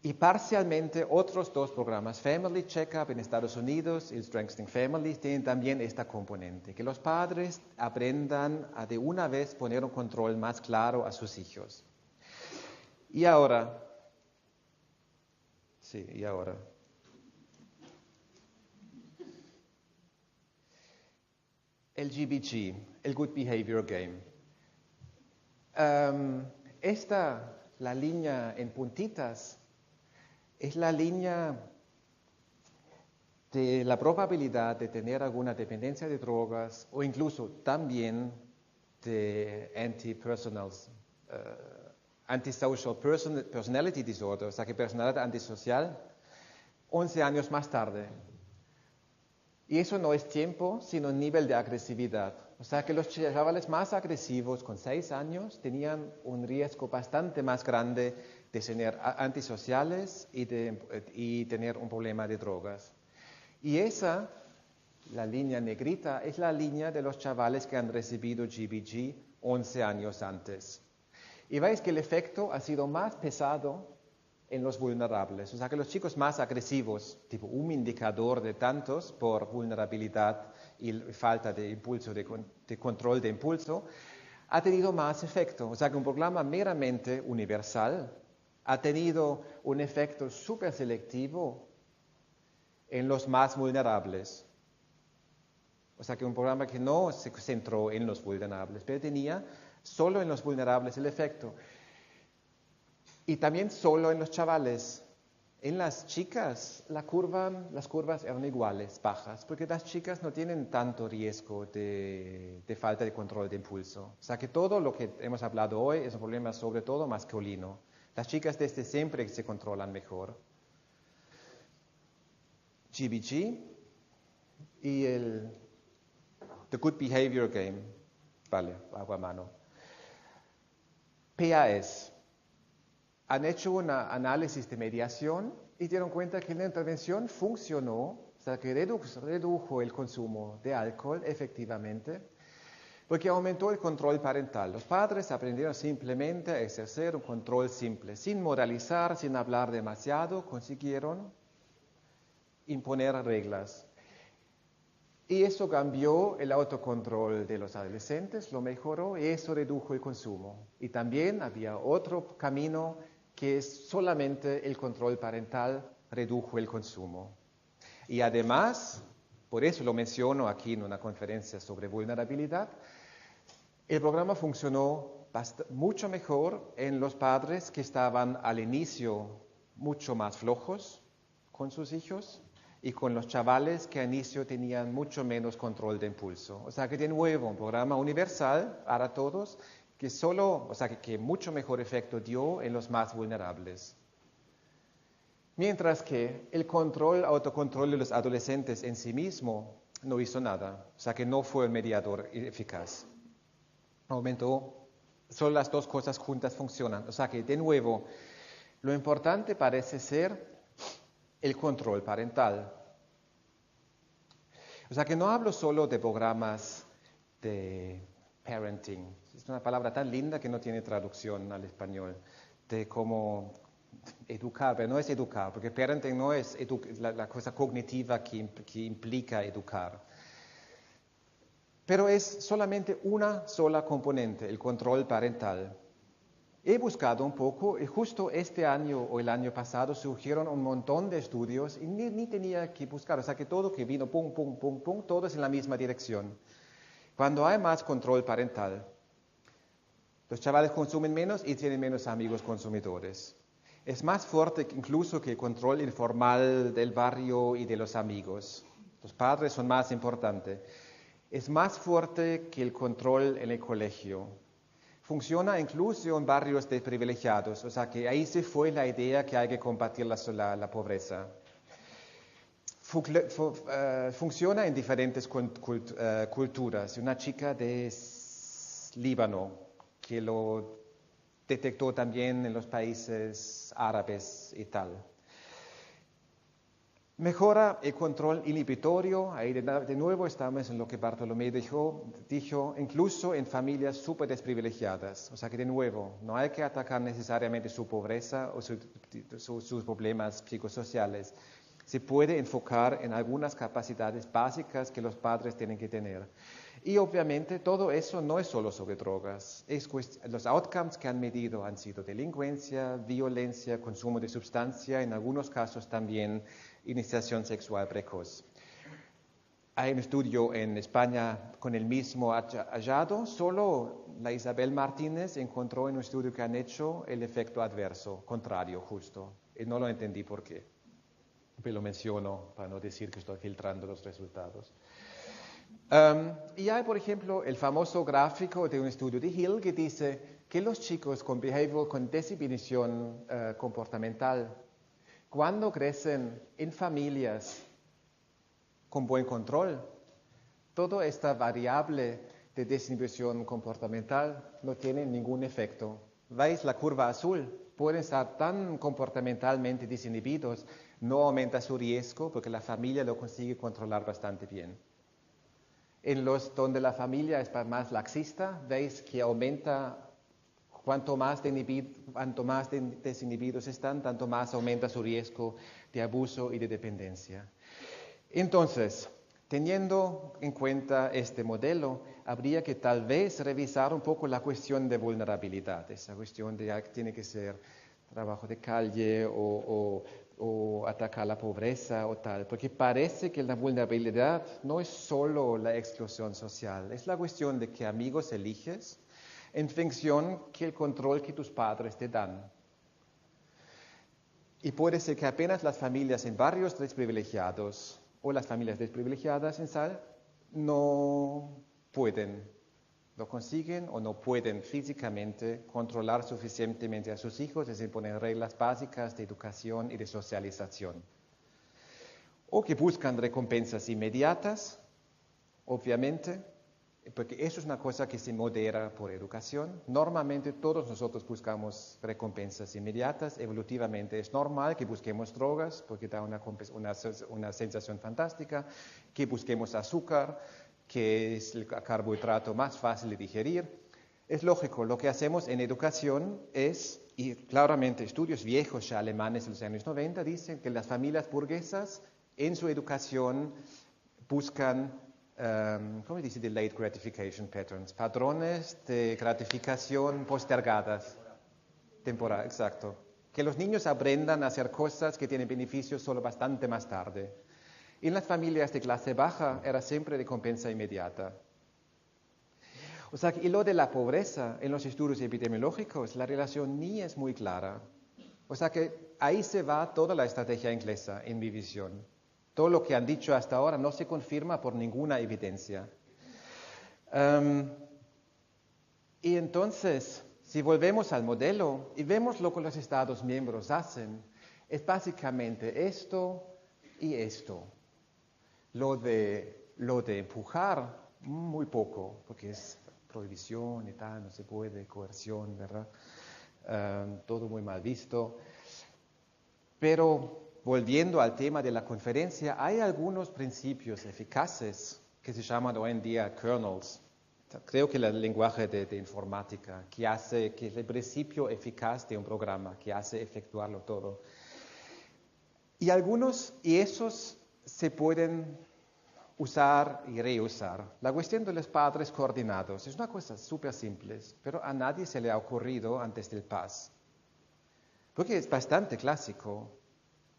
Y parcialmente otros 2 programas, Family Checkup en Estados Unidos y Strengthening Families, tienen también esta componente, que los padres aprendan a de una vez poner un control más claro a sus hijos. Y ahora, el GBG, el Good Behavior Game. La línea en puntitas, es la línea de la probabilidad de tener alguna dependencia de drogas o incluso también de antisocial personality disorder, o sea que personalidad antisocial, 11 años más tarde. Y eso no es tiempo, sino nivel de agresividad. O sea que los chavales más agresivos con 6 años tenían un riesgo bastante más grande de ser antisociales y tener un problema de drogas. Y la línea negrita, es la línea de los chavales que han recibido GBG 11 años antes. Y veis que el efecto ha sido más pesado en los vulnerables. O sea que los chicos más agresivos, tipo un indicador de tantos por vulnerabilidad y falta de impulso, de control de impulso, ha tenido más efecto. O sea que un programa meramente universal ha tenido un efecto súper selectivo en los más vulnerables. O sea que un programa que no se centró en los vulnerables, pero tenía solo en los vulnerables el efecto. Y también solo en los chavales. En las chicas, las curvas eran iguales, bajas, porque las chicas no tienen tanto riesgo de falta de control de impulso. O sea que todo lo que hemos hablado hoy es un problema sobre todo masculino. Las chicas desde siempre se controlan mejor. GBG y The Good Behavior Game. Vale, hago a mano. PAS. Han hecho un análisis de mediación y dieron cuenta que la intervención funcionó, o sea que redujo el consumo de alcohol efectivamente, porque aumentó el control parental. Los padres aprendieron simplemente a ejercer un control simple, sin moralizar, sin hablar demasiado, consiguieron imponer reglas. Y eso cambió el autocontrol de los adolescentes, lo mejoró y eso redujo el consumo. Y también había otro camino que es solamente el control parental redujo el consumo. Y además, por eso lo menciono aquí en una conferencia sobre vulnerabilidad, el programa funcionó mucho mejor en los padres que estaban al inicio mucho más flojos con sus hijos y con los chavales que al inicio tenían mucho menos control de impulso. O sea que de nuevo, un programa universal para todos, que mucho mejor efecto dio en los más vulnerables. Mientras que el autocontrol de los adolescentes en sí mismo no hizo nada, o sea que no fue el mediador eficaz. Aumentó, solo las 2 cosas juntas funcionan. O sea que de nuevo, lo importante parece ser el control parental. O sea que no hablo solo de programas de parenting. Es una palabra tan linda que no tiene traducción al español. De cómo educar, pero no es educar, porque parenting no es la cosa cognitiva que implica educar. Pero es solamente una sola componente, el control parental. He buscado un poco y justo este año o el año pasado surgieron un montón de estudios y ni tenía que buscar, o sea que todo que vino, pum, pum, pum, pum, todo es en la misma dirección. Cuando hay más control parental, los chavales consumen menos y tienen menos amigos consumidores. Es más fuerte incluso que el control informal del barrio y de los amigos. Los padres son más importantes. Es más fuerte que el control en el colegio. Funciona incluso en barrios desprivilegiados, o sea que ahí se fue la idea que hay que combatir la pobreza. Funciona en diferentes culturas. Una chica de Líbano que lo detectó también en los países árabes y tal. Mejora el control inhibitorio, ahí de nuevo estamos en lo que Bartolomé dijo, incluso en familias súper desprivilegiadas. O sea que de nuevo, no hay que atacar necesariamente su pobreza o sus problemas psicosociales. Se puede enfocar en algunas capacidades básicas que los padres tienen que tener. Y obviamente todo eso no es solo sobre drogas. Los outcomes que han medido han sido delincuencia, violencia, consumo de sustancia, en algunos casos también iniciación sexual precoz. Hay un estudio en España con el mismo hallado, solo la Isabel Martínez encontró en un estudio que han hecho el efecto adverso, contrario justo. Y no lo entendí por qué. Pero lo menciono para no decir que estoy filtrando los resultados. Y hay, por ejemplo, el famoso gráfico de un estudio de Hill que dice que los chicos con desinhibición comportamental, cuando crecen en familias con buen control, toda esta variable de desinhibición comportamental no tiene ningún efecto. ¿Veis la curva azul? Pueden estar tan comportamentalmente desinhibidos, no aumenta su riesgo porque la familia lo consigue controlar bastante bien. En los donde la familia es más laxista, veis que aumenta, cuanto más desinhibidos están, tanto más aumenta su riesgo de abuso y de dependencia. Entonces, teniendo en cuenta este modelo, habría que tal vez revisar un poco la cuestión de vulnerabilidad, esa cuestión de que tiene que ser trabajo de calle o atacar la pobreza o tal, porque parece que la vulnerabilidad no es solo la exclusión social, es la cuestión de qué amigos eliges en función que el control que tus padres te dan. Y puede ser que apenas las familias en barrios desprivilegiados o las familias desprivilegiadas en Sal no pueden, no consiguen o no pueden físicamente controlar suficientemente a sus hijos, es decir, poner reglas básicas de educación y de socialización. O que buscan recompensas inmediatas, obviamente, porque eso es una cosa que se modera por educación. Normalmente todos nosotros buscamos recompensas inmediatas, evolutivamente es normal que busquemos drogas porque da una sensación fantástica, que busquemos azúcar, que es el carbohidrato más fácil de digerir. Es lógico, lo que hacemos en educación es, y claramente estudios viejos ya alemanes de los años 90 dicen que las familias burguesas en su educación buscan, ¿cómo dice? Delayed gratification patterns, patrones de gratificación postergadas. Temporal, exacto. Que los niños aprendan a hacer cosas que tienen beneficios solo bastante más tarde. En las familias de clase baja era siempre recompensa inmediata. O sea, y lo de la pobreza en los estudios epidemiológicos, la relación ni es muy clara. O sea que ahí se va toda la estrategia inglesa, en mi visión. Todo lo que han dicho hasta ahora no se confirma por ninguna evidencia. Y entonces, si volvemos al modelo y vemos lo que los Estados miembros hacen, es básicamente esto y esto. Lo de empujar, muy poco, porque es prohibición y tal, no se puede, coerción, ¿verdad? Todo muy mal visto. Pero volviendo al tema de la conferencia, hay algunos principios eficaces que se llaman hoy en día kernels. Creo que el lenguaje de informática, que es el principio eficaz de un programa, que hace efectuarlo todo. Y esos se pueden usar y reusar. La cuestión de los padres coordinados es una cosa súper simple, pero a nadie se le ha ocurrido antes del PAS. Porque es bastante clásico.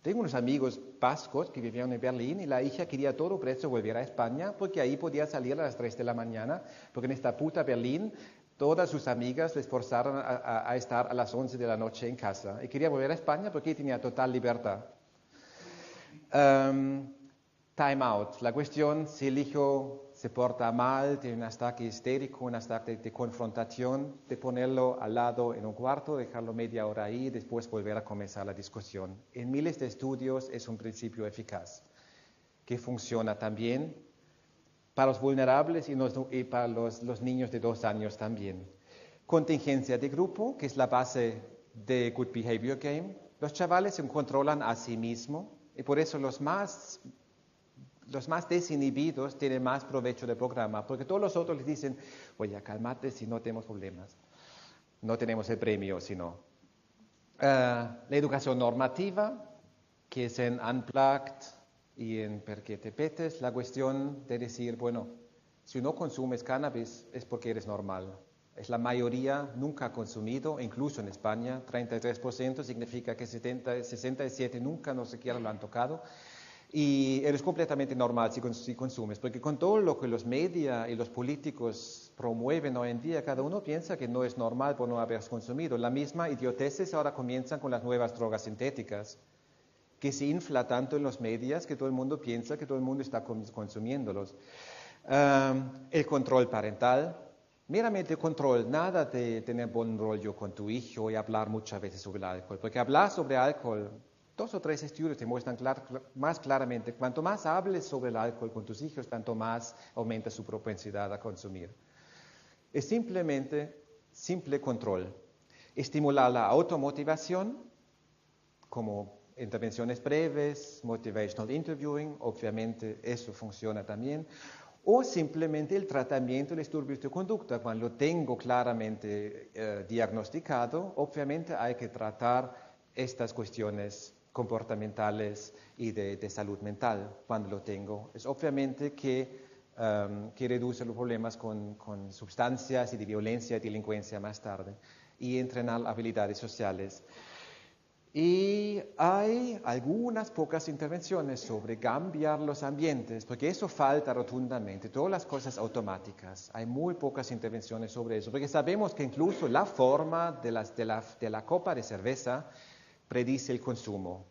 Tengo unos amigos vascos que vivían en Berlín y la hija quería a todo precio volver a España porque ahí podía salir a las 3 de la mañana, porque en esta puta Berlín todas sus amigas les forzaron a estar a las 11 de la noche en casa. Y quería volver a España porque tenía total libertad. Time out. La cuestión, si el hijo se porta mal, tiene un ataque histérico, un ataque de confrontación, de ponerlo al lado en un cuarto, dejarlo media hora ahí y después volver a comenzar la discusión. En miles de estudios es un principio eficaz, que funciona también para los vulnerables y para los niños de 2 años también. Contingencia de grupo, que es la base de Good Behavior Game. Los chavales se controlan a sí mismos y por eso los más desinhibidos tienen más provecho del programa, porque todos los otros les dicen, oye, cálmate si no tenemos problemas, no tenemos el premio, sino. La educación normativa, que es en Unplugged y en Perché te petes, la cuestión de decir, bueno, si no consumes cannabis es porque eres normal. Es la mayoría nunca ha consumido, incluso en España, 33% significa que 67 nunca no siquiera lo han tocado. Y eres completamente normal si consumes, porque con todo lo que los media y los políticos promueven hoy en día, cada uno piensa que no es normal por no haber consumido. La misma idioteces ahora comienzan con las nuevas drogas sintéticas, que se infla tanto en los medios que todo el mundo piensa que todo el mundo está consumiéndolos. El control parental, meramente control, nada de tener buen rollo con tu hijo y hablar muchas veces sobre el alcohol, porque hablar sobre alcohol, 2 o 3 estudios te muestran más claramente, cuanto más hables sobre el alcohol con tus hijos, tanto más aumenta su propensidad a consumir. Es simplemente simple control. Estimular la automotivación, como intervenciones breves, motivational interviewing, obviamente eso funciona también. O simplemente el tratamiento de disturbios de conducta. Cuando lo tengo claramente diagnosticado, obviamente hay que tratar estas cuestiones comportamentales y de salud mental cuando lo tengo. Es obviamente que reduce los problemas con sustancias y de violencia y delincuencia más tarde y entrenar habilidades sociales. Y hay algunas pocas intervenciones sobre cambiar los ambientes, porque eso falta rotundamente, todas las cosas automáticas. Hay muy pocas intervenciones sobre eso, porque sabemos que incluso la forma de la copa de cerveza predice el consumo.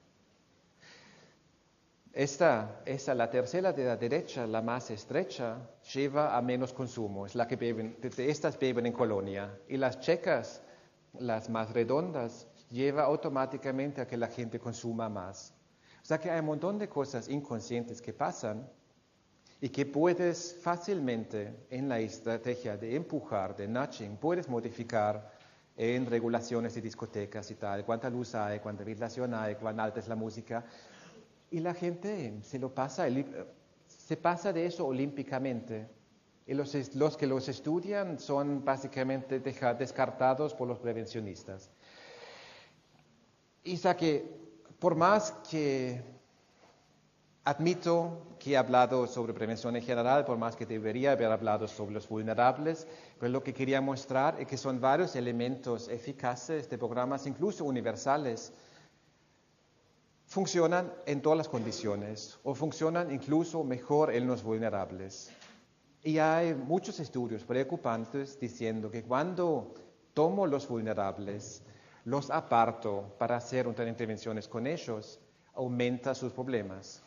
La tercera de la derecha, la más estrecha, lleva a menos consumo. Es la que estas beben en colonia. Y las checas, las más redondas, lleva automáticamente a que la gente consuma más. O sea que hay un montón de cosas inconscientes que pasan y que puedes fácilmente en la estrategia de empujar, de nudging, puedes modificar en regulaciones de discotecas y tal, cuánta luz hay, cuánta ventilación hay, cuán alta es la música. Y la gente se pasa de eso olímpicamente. Y los que los estudian son básicamente descartados por los prevencionistas. Y que por más que admito que he hablado sobre prevención en general, por más que debería haber hablado sobre los vulnerables, pero lo que quería mostrar es que son varios elementos eficaces de programas, incluso universales, funcionan en todas las condiciones o funcionan incluso mejor en los vulnerables. Y hay muchos estudios preocupantes diciendo que cuando tomo los vulnerables, los aparto para hacer otras intervenciones con ellos, aumenta sus problemas.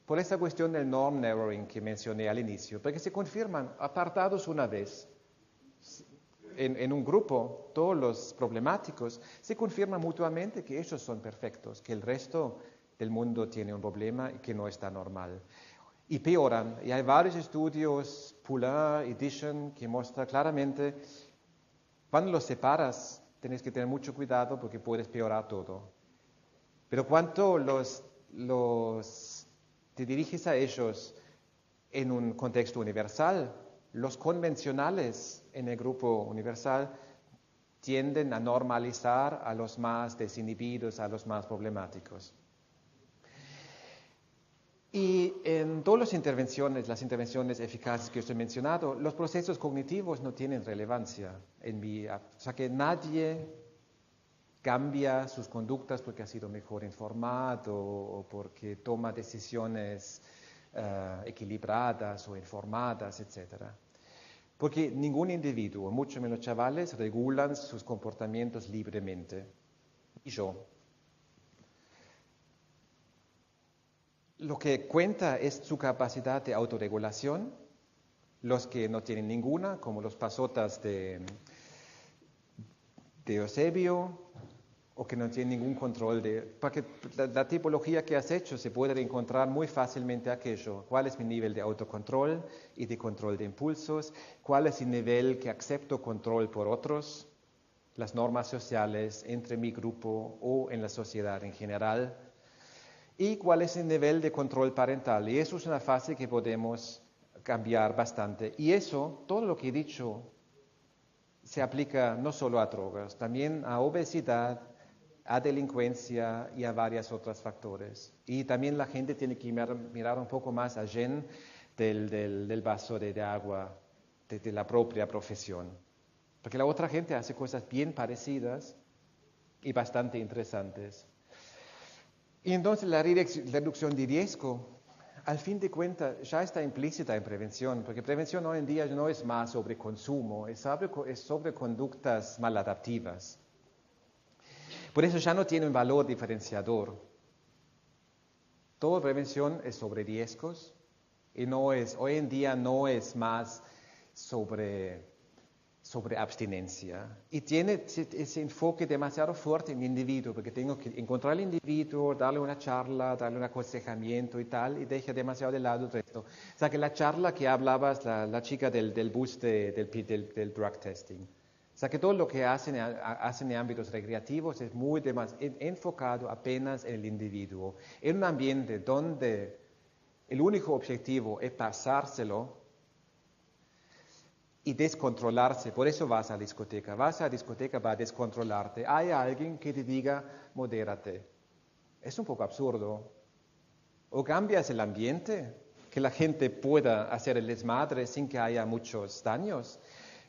Por esa cuestión del norm narrowing que mencioné al inicio, porque se confirman apartados una vez. En un grupo, todos los problemáticos se confirman mutuamente que ellos son perfectos, que el resto del mundo tiene un problema y que no está normal. Y peoran, y hay varios estudios, Poulain, Edition, que muestran claramente, cuando los separas, tienes que tener mucho cuidado porque puedes peorar todo. Pero cuando te diriges a ellos en un contexto universal, los convencionales en el grupo universal tienden a normalizar a los más desinhibidos, a los más problemáticos. Y en todas las intervenciones eficaces que os he mencionado, los procesos cognitivos no tienen relevancia o sea que nadie cambia sus conductas porque ha sido mejor informado o porque toma decisiones equilibradas o informadas, etc. Porque ningún individuo, mucho menos chavales, regulan sus comportamientos libremente. Y yo. Lo que cuenta es su capacidad de autorregulación. Los que no tienen ninguna, como los pasotas de Eusebio, o que no tienen ningún control porque la tipología que has hecho se puede encontrar muy fácilmente aquello. ¿Cuál es mi nivel de autocontrol y de control de impulsos? ¿Cuál es el nivel que acepto control por otros? Las normas sociales entre mi grupo o en la sociedad en general. ¿Y cuál es el nivel de control parental? Y eso es una fase que podemos cambiar bastante. Y eso, todo lo que he dicho, se aplica no solo a drogas, también a obesidad, a delincuencia y a varios otros factores. Y también la gente tiene que mirar un poco más a Jen del vaso de agua, de la propia profesión. Porque la otra gente hace cosas bien parecidas y bastante interesantes. Y entonces la reducción de riesgo, al fin de cuentas, ya está implícita en prevención, porque prevención hoy en día no es más sobre consumo, es sobre conductas maladaptivas. Por eso ya no tiene un valor diferenciador. Toda prevención es sobre riesgos y hoy en día no es más sobre abstinencia. Y tiene ese enfoque demasiado fuerte en el individuo, porque tengo que encontrar al individuo, darle una charla, darle un aconsejamiento y tal, y deja demasiado de lado el resto. O sea que la charla que hablabas, la chica del bus del drug testing, o sea que todo lo que hacen en ámbitos recreativos es muy enfocado apenas en el individuo. En un ambiente donde el único objetivo es pasárselo y descontrolarse. Por eso vas a la discoteca. Vas a la discoteca para descontrolarte. Hay alguien que te diga, modérate. Es un poco absurdo. O cambias el ambiente, que la gente pueda hacer el desmadre sin que haya muchos daños.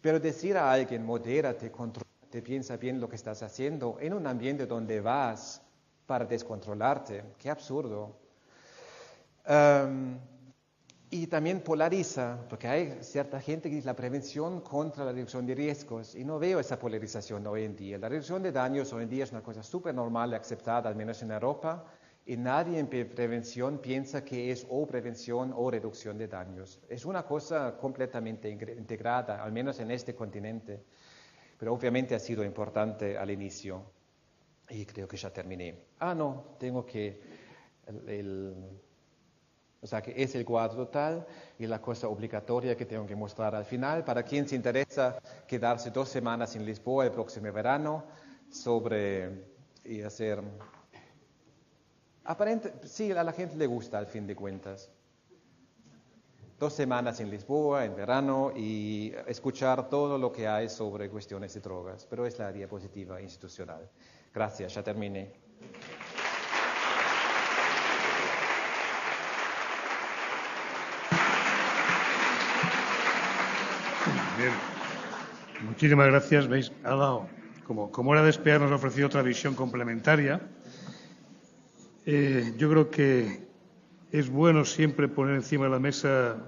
Pero decir a alguien, modérate, contrólate, piensa bien lo que estás haciendo, en un ambiente donde vas para descontrolarte, qué absurdo. Y también polariza, porque hay cierta gente que dice la prevención contra la reducción de riesgos, y no veo esa polarización hoy en día. La reducción de daños hoy en día es una cosa súper normal y aceptada, al menos en Europa, y nadie en prevención piensa que es o prevención o reducción de daños. Es una cosa completamente integrada, al menos en este continente, pero obviamente ha sido importante al inicio, y creo que ya terminé. No, tengo que... O sea que es el cuadro total y la cosa obligatoria que tengo que mostrar al final. Para quien se interesa quedarse 2 semanas en Lisboa el próximo verano y hacer... sí, a la gente le gusta al fin de cuentas. 2 semanas en Lisboa, en verano, y escuchar todo lo que hay sobre cuestiones de drogas. Pero es la diapositiva institucional. Gracias, ya terminé. Bien. Muchísimas gracias. ¿Veis? Ha dado, como era de esperar, nos ha ofrecido otra visión complementaria. Yo creo que es bueno siempre poner encima de la mesa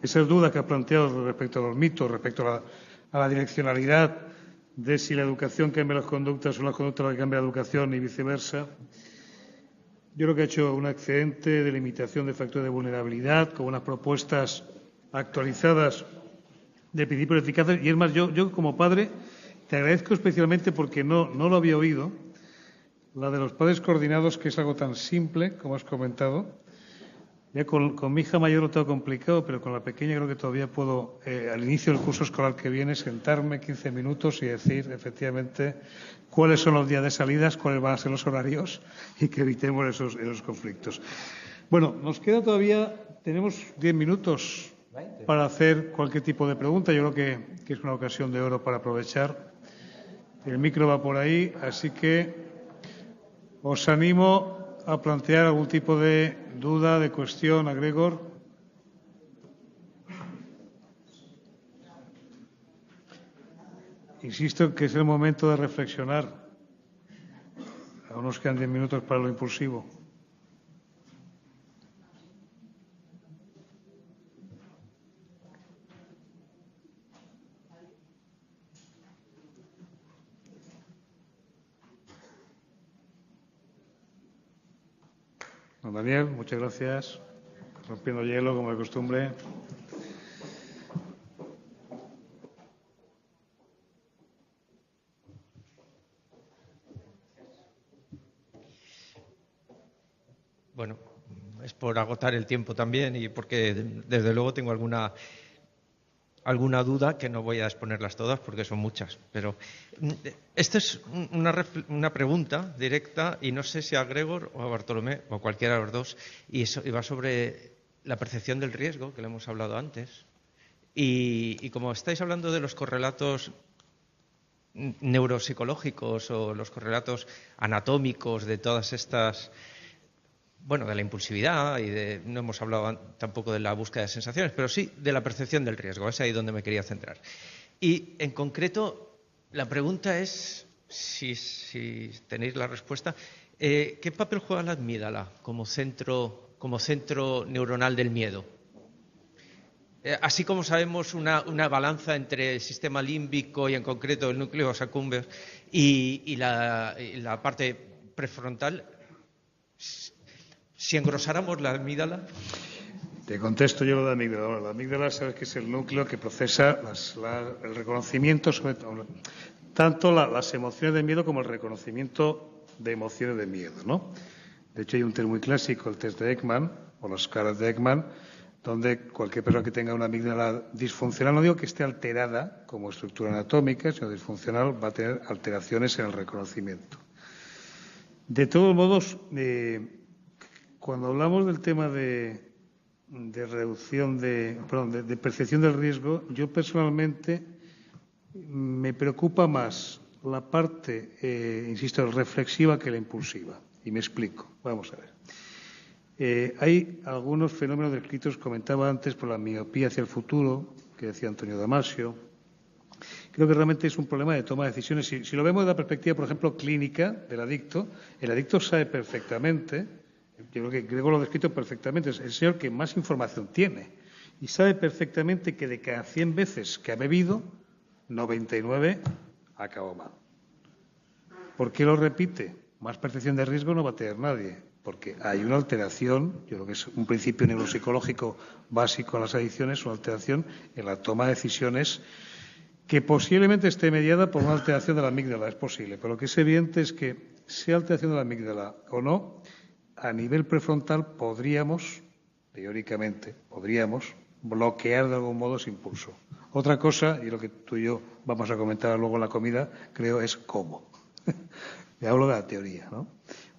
esas dudas que ha planteado respecto a los mitos, respecto a la direccionalidad de si la educación cambia las conductas o las conductas las que cambia la educación y viceversa. Yo creo que ha hecho una excelente delimitación de factores de vulnerabilidad con unas propuestas actualizadas de principios eficaces. Y es más, yo como padre te agradezco especialmente porque no lo había oído, la de los padres coordinados, que es algo tan simple, como has comentado. Ya con mi hija mayor lo tengo complicado, pero con la pequeña creo que todavía puedo, al inicio del curso escolar que viene, sentarme 15 minutos y decir, efectivamente, cuáles son los días de salidas, cuáles van a ser los horarios y que evitemos esos conflictos. Bueno, nos queda todavía, tenemos 10 minutos para hacer cualquier tipo de pregunta. Yo creo que es una ocasión de oro para aprovechar. El micro va por ahí, así que os animo a plantear algún tipo de duda, de cuestión a Gregor. Insisto en que es el momento de reflexionar. Aún nos quedan 10 minutos para lo impulsivo. Don Daniel, muchas gracias. Rompiendo hielo, como de costumbre. Bueno, es por agotar el tiempo también y porque desde luego tengo alguna duda, que no voy a exponerlas todas porque son muchas. Pero esta es una pregunta directa y no sé si a Gregor o a Bartolomé o a cualquiera de los dos, y va sobre la percepción del riesgo, que lo hemos hablado antes. Y como estáis hablando de los correlatos neuropsicológicos o los correlatos anatómicos de todas estas, bueno, de la impulsividad y no hemos hablado tampoco de la búsqueda de sensaciones, pero sí de la percepción del riesgo, es ahí donde me quería centrar. Y en concreto, la pregunta es, si tenéis la respuesta, ¿qué papel juega la amígdala como centro neuronal del miedo? Así como sabemos una balanza entre el sistema límbico y en concreto el núcleo accumbens y la parte prefrontal, si engrosáramos la amígdala. Te contesto yo lo de amígdala. Ahora, la amígdala, sabes que es el núcleo que procesa el reconocimiento, sobre todo, tanto las emociones de miedo como el reconocimiento de emociones de miedo, ¿no? De hecho, hay un test muy clásico, el test de Ekman, o las caras de Ekman, donde cualquier persona que tenga una amígdala disfuncional, no digo que esté alterada como estructura anatómica, sino disfuncional, va a tener alteraciones en el reconocimiento. De todos modos, cuando hablamos del tema de reducción de percepción del riesgo, yo personalmente me preocupa más la parte, insisto, reflexiva que la impulsiva. Y me explico. Vamos a ver. Hay algunos fenómenos descritos, comentaba antes, por la miopía hacia el futuro, que decía Antonio Damasio. Creo que realmente es un problema de toma de decisiones. Si lo vemos desde la perspectiva, por ejemplo, clínica del adicto, el adicto sabe perfectamente, yo creo que Gregor lo ha descrito perfectamente, es el señor que más información tiene y sabe perfectamente que de cada 100 veces que ha bebido, 99 acabó mal. ¿Por qué lo repite? Más percepción de riesgo no va a tener nadie, porque hay una alteración, yo creo que es un principio neuropsicológico básico en las adicciones, una alteración en la toma de decisiones que posiblemente esté mediada por una alteración de la amígdala, es posible, pero lo que es evidente es que sea alteración de la amígdala o no, a nivel prefrontal teóricamente, bloquear de algún modo ese impulso. Otra cosa, y lo que tú y yo vamos a comentar luego en la comida, creo, es cómo. Le hablo de la teoría, ¿no?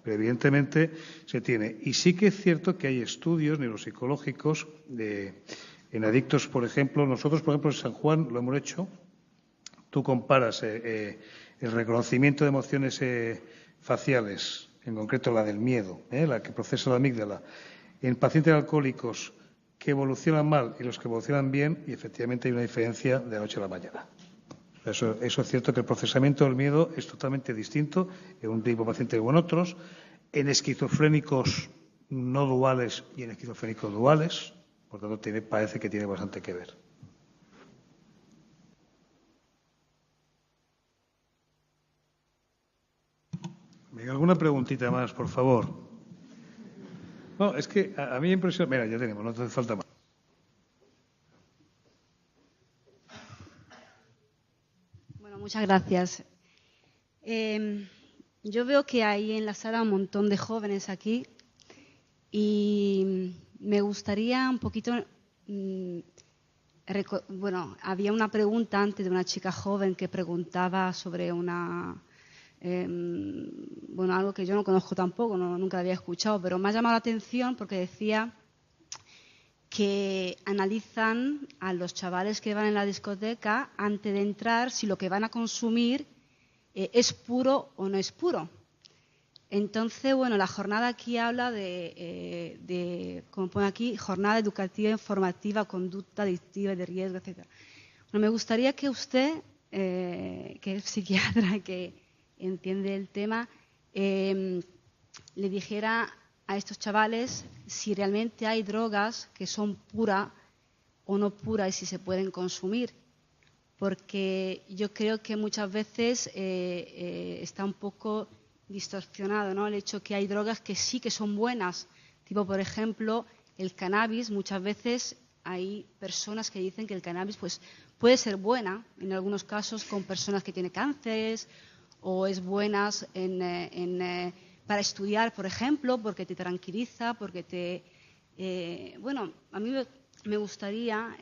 Pero evidentemente se tiene. Y sí que es cierto que hay estudios neuropsicológicos en adictos, por ejemplo. Nosotros, por ejemplo, en San Juan lo hemos hecho. Tú comparas el reconocimiento de emociones faciales, en concreto la del miedo, la que procesa la amígdala, en pacientes alcohólicos que evolucionan mal y los que evolucionan bien, y efectivamente hay una diferencia de la noche a la mañana. Eso es cierto, que el procesamiento del miedo es totalmente distinto en un tipo de paciente o en otros, en esquizofrénicos no duales y en esquizofrénicos duales, por tanto parece que tiene bastante que ver. ¿Alguna preguntita más, por favor? No, es que a mí me impresiona. Mira, ya tenemos, no hace falta más. Bueno, muchas gracias. Yo veo que hay en la sala un montón de jóvenes aquí y me gustaría un poquito. Bueno, había una pregunta antes de una chica joven que preguntaba sobre algo que yo no conozco tampoco, nunca había escuchado, pero me ha llamado la atención porque decía que analizan a los chavales que van en la discoteca antes de entrar si lo que van a consumir es puro o no es puro. Entonces, bueno, la jornada aquí habla como pone aquí, jornada educativa, informativa, conducta adictiva y de riesgo, etc. Bueno, me gustaría que usted, que es psiquiatra, que entiende el tema, le dijera a estos chavales si realmente hay drogas que son puras o no puras y si se pueden consumir. Porque yo creo que muchas veces está un poco distorsionado, ¿no? El hecho que hay drogas que sí que son buenas, Tipo, por ejemplo, el cannabis. Muchas veces hay personas que dicen que el cannabis pues, puede ser buena, en algunos casos, con personas que tienen cánceres, o es buena para estudiar, por ejemplo, porque te tranquiliza, porque te... bueno, a mí me gustaría...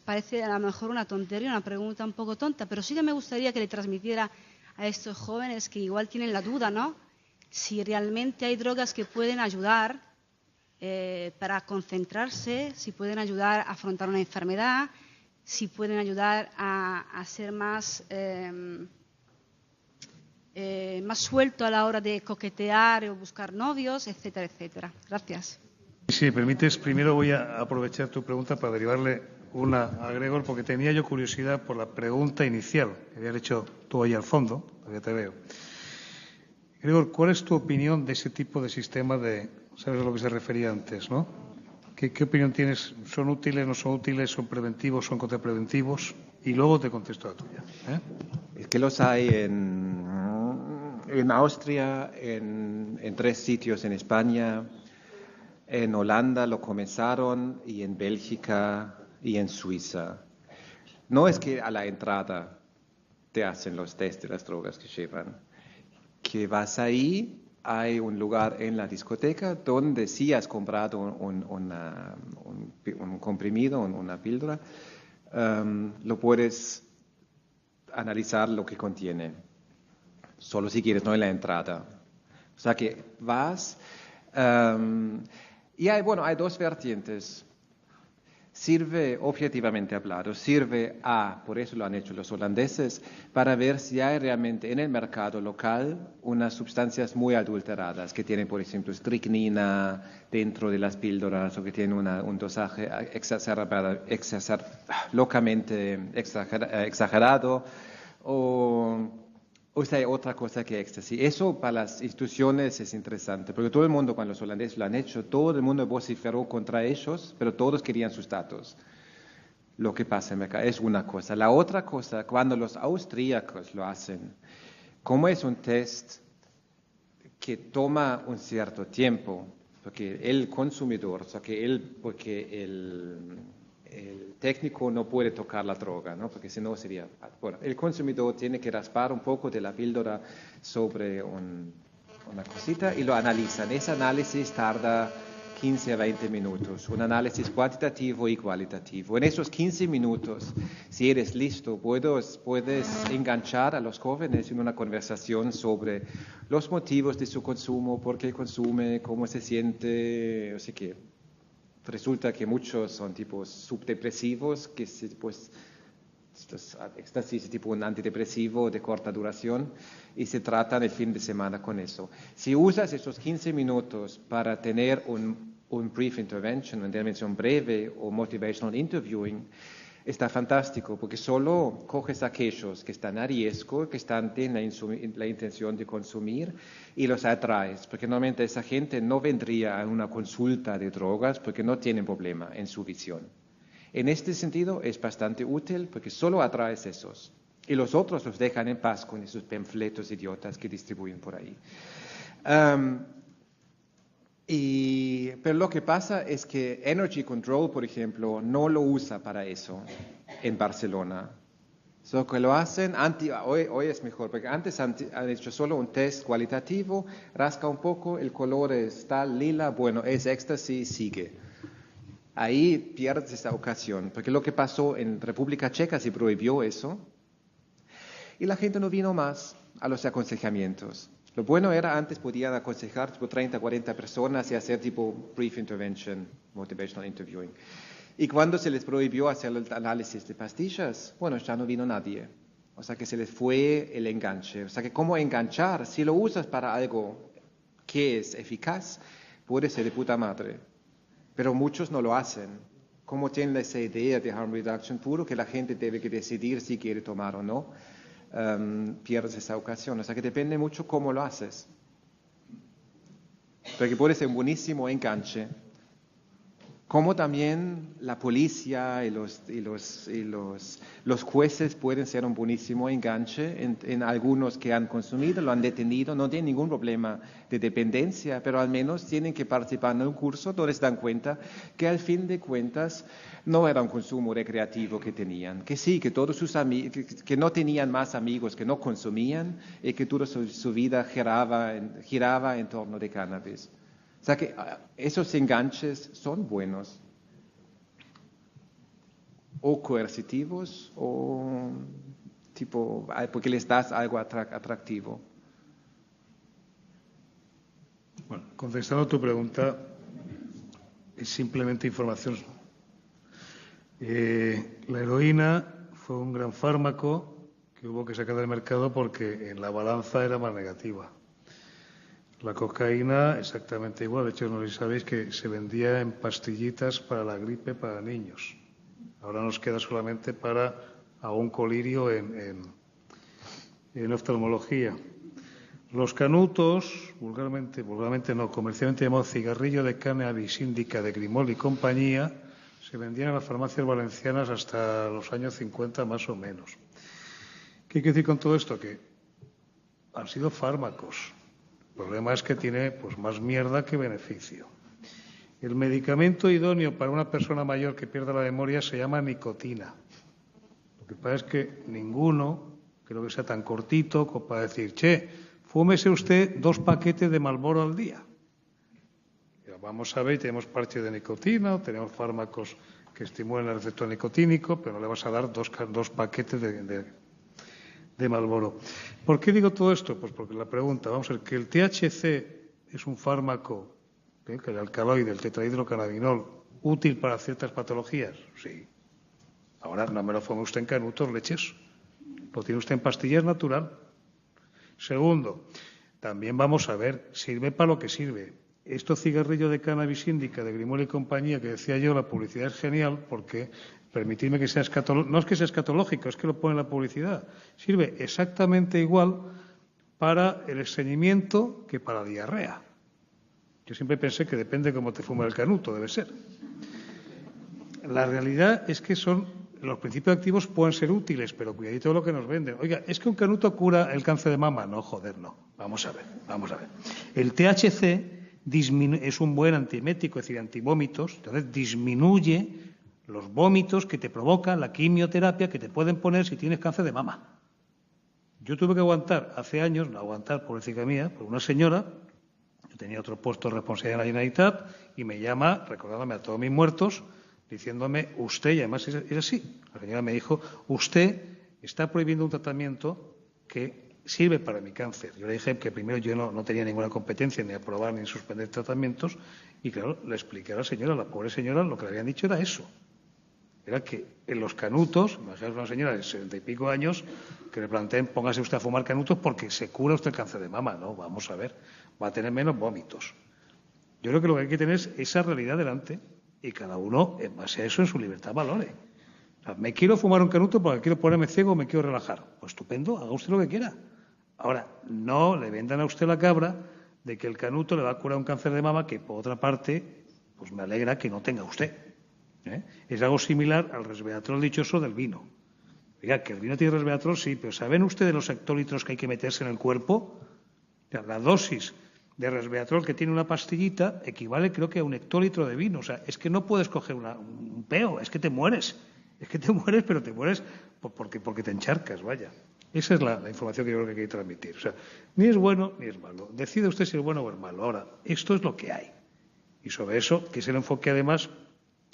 parece a lo mejor una tontería, una pregunta un poco tonta, pero sí que me gustaría que le transmitiera a estos jóvenes que igual tienen la duda, ¿no? Si realmente hay drogas que pueden ayudar para concentrarse, si pueden ayudar a afrontar una enfermedad, si pueden ayudar a ser más suelto a la hora de coquetear o buscar novios, etcétera, etcétera. Gracias. Si me permites, primero voy a aprovechar tu pregunta para derivarle una a Gregor, porque tenía yo curiosidad por la pregunta inicial que habías hecho tú ahí al fondo, todavía te veo. Gregor, ¿cuál es tu opinión de ese tipo de sistema sabes a lo que se refería antes, ¿no? ¿Qué opinión tienes? ¿Son útiles, no son útiles, son preventivos, son contrapreventivos? Y luego te contesto la tuya. Es que los hay en Austria, en 3 sitios en España, en Holanda lo comenzaron y en Bélgica y en Suiza. No es que a la entrada te hacen los test de las drogas que llevan, que vas ahí, hay un lugar en la discoteca donde si has comprado un comprimido, una píldora, lo puedes analizar lo que contiene, solo si quieres, no en la entrada. O sea que vas... y hay 2 vertientes. Sirve, objetivamente hablado, por eso lo han hecho los holandeses, para ver si hay realmente en el mercado local unas sustancias muy adulteradas, que tienen, por ejemplo, estricnina dentro de las píldoras o que tienen un dosaje locamente exagerado, o sea, hay otra cosa que éxtasis. Eso para las instituciones es interesante, porque todo el mundo, cuando los holandeses lo han hecho, todo el mundo vociferó contra ellos, pero todos querían sus datos. Lo que pasa en el mercado es una cosa. La otra cosa, cuando los austríacos lo hacen, como es un test que toma un cierto tiempo, porque el consumidor, o sea, porque el técnico no puede tocar la droga, ¿no? Porque si no sería... Bueno, el consumidor tiene que raspar un poco de la píldora sobre una cosita y lo analizan. Ese análisis tarda 15 a 20 minutos, un análisis cuantitativo y cualitativo. En esos 15 minutos, si eres listo, puedes enganchar a los jóvenes en una conversación sobre los motivos de su consumo, por qué consume, cómo se siente, o sea qué. Resulta que muchos son tipos subdepresivos, que éxtasis es tipo un antidepresivo de corta duración y se tratan el fin de semana con eso. Si usas esos 15 minutos para tener un brief intervention, una intervención breve o motivational interviewing, está fantástico porque solo coges a aquellos que están a riesgo, que tienen la intención de consumir y los atraes, porque normalmente esa gente no vendría a una consulta de drogas porque no tienen problema en su visión. En este sentido es bastante útil porque solo atraes esos y los otros los dejan en paz con esos panfletos idiotas que distribuyen por ahí. Pero lo que pasa es que Energy Control, por ejemplo, no lo usa para eso en Barcelona. So que lo hacen, hoy es mejor, porque antes han hecho solo un test cualitativo, rasca un poco, el color está lila, bueno, es éxtasis, sigue. Ahí pierdes esa ocasión, porque lo que pasó en República Checa se prohibió eso y la gente no vino más a los aconsejamientos. Lo bueno era antes podían aconsejar tipo 30, 40 personas y hacer tipo brief intervention, motivational interviewing. Y cuando se les prohibió hacer el análisis de pastillas, bueno, ya no vino nadie. O sea que se les fue el enganche. O sea que cómo enganchar, si lo usas para algo que es eficaz, puede ser de puta madre. Pero muchos no lo hacen. Como tienen esa idea de harm reduction puro, que la gente debe que decidir si quiere tomar o no, pierdes esa ocasión. O sea que depende mucho cómo lo haces. Porque puede ser un buenísimo enganche, como también la policía y los jueces pueden ser un buenísimo enganche en algunos que han consumido, lo han detenido, no tienen ningún problema de dependencia, pero al menos tienen que participar en un curso donde se dan cuenta que al fin de cuentas no era un consumo recreativo que tenían, que sí, que todos sus amigos, que no tenían más amigos, que no consumían y que toda su vida giraba en torno de cannabis. O sea que esos enganches son buenos, o coercitivos, o tipo, porque les das algo atractivo. Bueno, contestando a tu pregunta, es simplemente información. La heroína fue un gran fármaco que hubo que sacar del mercado porque en la balanza era más negativa. La cocaína exactamente igual. De hecho, no sé si sabéis que se vendía en pastillitas para la gripe para niños. Ahora nos queda solamente para algún colirio en oftalmología. Los canutos, vulgarmente no, comercialmente llamados cigarrillo de cannabis índica de Grimol y compañía, se vendían en las farmacias valencianas hasta los años 50 más o menos. ¿Qué quiero decir con todo esto? Que han sido fármacos. El problema es que tiene pues, más mierda que beneficio. El medicamento idóneo para una persona mayor que pierda la memoria se llama nicotina. Lo que pasa es que ninguno, creo que sea tan cortito como para decir, che, fúmese usted 2 paquetes de Marlboro al día. Ya vamos a ver, tenemos parches de nicotina, tenemos fármacos que estimulan el receptor nicotínico, pero no le vas a dar 2 paquetes de Marlboro. ¿Por qué digo todo esto? Pues porque la pregunta, vamos a ver, que el THC es un fármaco, que el alcaloide, el tetrahidrocannabinol, útil para ciertas patologías, sí. Ahora no me lo ponga usted en canutos, leches. Lo tiene usted en pastillas natural. Segundo, también vamos a ver, sirve para lo que sirve. Estos cigarrillos de cannabis índica de Grimol y compañía, que decía yo, la publicidad es genial porque, permitidme que sea escatológico, no es que sea escatológico, es que lo pone en la publicidad. Sirve exactamente igual para el estreñimiento que para la diarrea. Yo siempre pensé que depende cómo te fuma el canuto, debe ser. La realidad es que los principios activos pueden ser útiles, pero cuidadito de lo que nos venden. Oiga, ¿es que un canuto cura el cáncer de mama? No, joder, no. Vamos a ver. El THC es un buen antiemético, es decir, antivómitos, entonces disminuye los vómitos que te provoca la quimioterapia que te pueden poner si tienes cáncer de mama. Yo tuve que aguantar hace años, pobrecita mía, por una señora, yo tenía otro puesto de responsabilidad en la Generalitat, y me llama, recordándome a todos mis muertos, diciéndome, usted, y además es así, la señora me dijo, usted está prohibiendo un tratamiento que sirve para mi cáncer. Yo le dije que primero yo no tenía ninguna competencia ni aprobar ni suspender tratamientos, y claro, le expliqué a la señora, la pobre señora, lo que le habían dicho era eso. Era que en los canutos, imagínate una señora de 60 y pico años, que le planteen, póngase usted a fumar canutos porque se cura usted el cáncer de mama. No, vamos a ver, va a tener menos vómitos. Yo creo que lo que hay que tener es esa realidad delante y cada uno, en base a eso, en su libertad valore. O sea, me quiero fumar un canuto porque quiero ponerme ciego o me quiero relajar. Pues estupendo, haga usted lo que quiera. Ahora, no le vendan a usted la cabra de que el canuto le va a curar un cáncer de mama que, por otra parte, pues me alegra que no tenga usted. Es algo similar al resveratrol dichoso del vino. Oiga, que el vino tiene resveratrol, sí, pero ¿saben ustedes los hectolitros que hay que meterse en el cuerpo? O sea, la dosis de resveratrol que tiene una pastillita equivale, creo que, a un hectolitro de vino. O sea, es que no puedes coger un peo, es que te mueres. Es que te mueres, pero te mueres porque te encharcas, vaya. Esa es la información que yo creo que hay que transmitir. O sea, ni es bueno ni es malo. Decide usted si es bueno o es malo. Ahora, esto es lo que hay. Y sobre eso, que es el enfoque, además,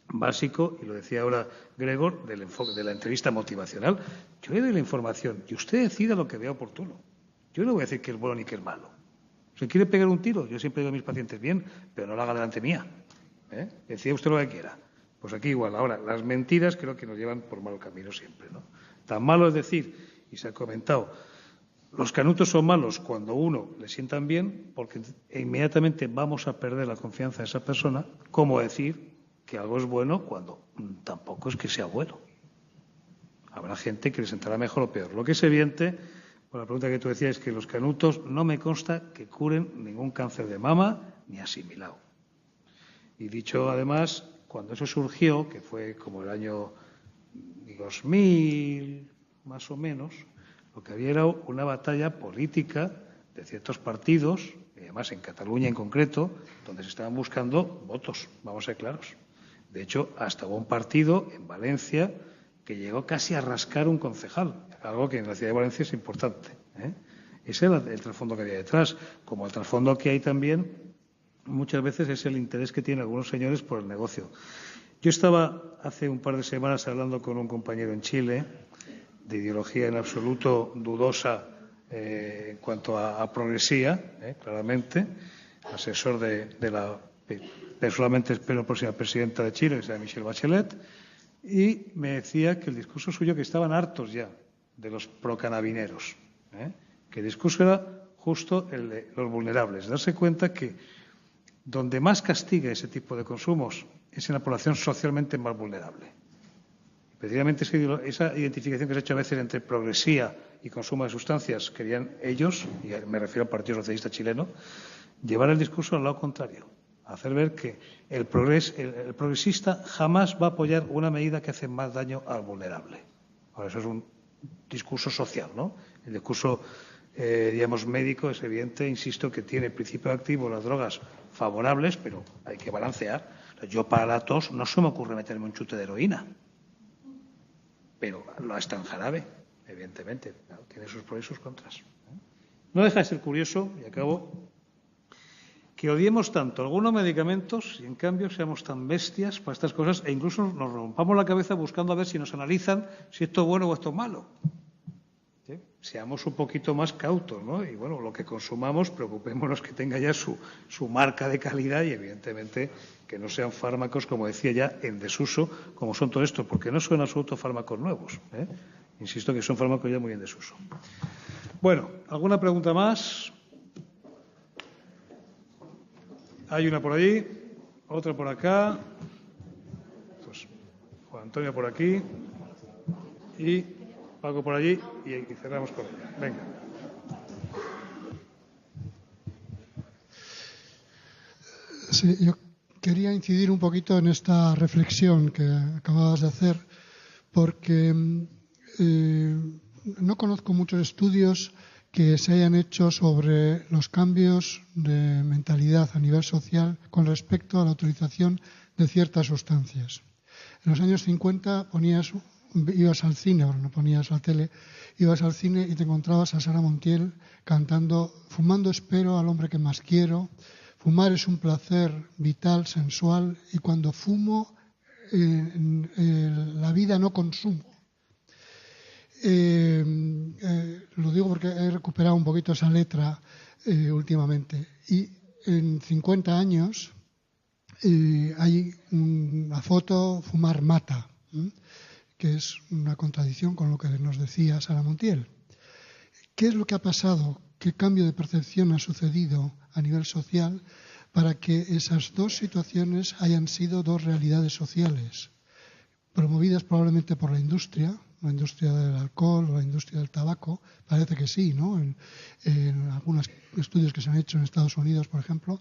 básico, y lo decía ahora Gregor, del enfoque de la entrevista motivacional. Yo le doy la información y usted decida lo que vea oportuno. Yo no voy a decir que es bueno ni que es malo. Si quiere pegar un tiro, yo siempre digo a mis pacientes bien, pero no lo haga delante mía. Decida usted lo que quiera. Pues aquí igual. Ahora, las mentiras creo que nos llevan por mal camino siempre, ¿no? Tan malo es decir, y se ha comentado, los canutos son malos cuando uno le sientan bien, porque inmediatamente vamos a perder la confianza de esa persona, como decir que algo es bueno cuando tampoco es que sea bueno. Habrá gente que le sentará mejor o peor. Lo que es evidente, por la pregunta que tú decías, es que los canutos no me consta que curen ningún cáncer de mama ni asimilado. Y dicho además, cuando eso surgió, que fue como el año 2000, más o menos, lo que había era una batalla política de ciertos partidos, y además en Cataluña en concreto, donde se estaban buscando votos, vamos a ser claros. De hecho, hasta hubo un partido en Valencia que llegó casi a rascar un concejal, algo que en la ciudad de Valencia es importante, ¿eh? Ese era el trasfondo que había detrás, como el trasfondo que hay también muchas veces es el interés que tienen algunos señores por el negocio. Yo estaba hace un par de semanas hablando con un compañero en Chile de ideología en absoluto dudosa en cuanto a progresía, claramente, asesor de la, personalmente espero, próxima presidenta de Chile, que se llama Michelle Bachelet, y me decía que el discurso suyo, que estaban hartos ya de los procanabineros, que el discurso era justo el de los vulnerables, darse cuenta que donde más castiga ese tipo de consumos es en la población socialmente más vulnerable. Precisamente esa identificación que se ha hecho a veces entre progresía y consumo de sustancias querían ellos, y me refiero al Partido Socialista Chileno, llevar el discurso al lado contrario, hacer ver que el progresista jamás va a apoyar una medida que hace más daño al vulnerable. Ahora, eso es un discurso social, ¿no? El discurso, digamos, médico es evidente, insisto, que tiene principio activo las drogas favorables, pero hay que balancear. Yo para la tos no se me ocurre meterme un chute de heroína, pero no es tan jarabe, evidentemente. Claro, tiene sus pros y sus contras. No deja de ser curioso, y acabo, que odiemos tanto algunos medicamentos y en cambio seamos tan bestias para estas cosas e incluso nos rompamos la cabeza buscando a ver si nos analizan si esto es bueno o esto es malo. ¿Sí? Seamos un poquito más cautos, ¿no? Y bueno, lo que consumamos, preocupémonos que tenga ya su marca de calidad y evidentemente que no sean fármacos, como decía ya, en desuso, como son todo esto, porque no son en absoluto fármacos nuevos, ¿eh? Insisto que son fármacos ya muy en desuso. Bueno, ¿alguna pregunta más? Hay una por allí, otra por acá, pues Juan Antonio por aquí y Paco por allí y cerramos con ella. Venga. Sí, yo quería incidir un poquito en esta reflexión que acababas de hacer, porque no conozco muchos estudios que se hayan hecho sobre los cambios de mentalidad a nivel social con respecto a la utilización de ciertas sustancias. En los años 50 ibas al cine, ahora no ponías la tele, ibas al cine y te encontrabas a Sara Montiel cantando "Fumando espero al hombre que más quiero", "Fumar es un placer vital, sensual, y cuando fumo la vida no consumo". Lo digo porque he recuperado un poquito esa letra últimamente. Y en 50 años hay una foto "Fumar mata", que es una contradicción con lo que nos decía Sara Montiel. ¿Qué es lo que ha pasado? ¿Qué cambio de percepción ha sucedido a nivel social para que esas dos situaciones hayan sido dos realidades sociales, promovidas probablemente por la industria del alcohol o la industria del tabaco? Parece que sí, ¿no? En algunos estudios que se han hecho en Estados Unidos, por ejemplo.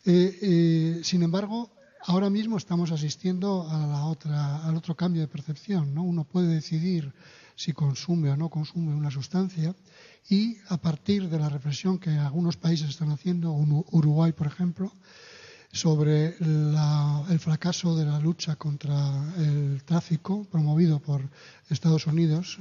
Sin embargo, ahora mismo estamos asistiendo al otro cambio de percepción, ¿no? Uno puede decidir si consume o no consume una sustancia y a partir de la reflexión que algunos países están haciendo, Uruguay, por ejemplo, sobre el fracaso de la lucha contra el tráfico promovido por Estados Unidos,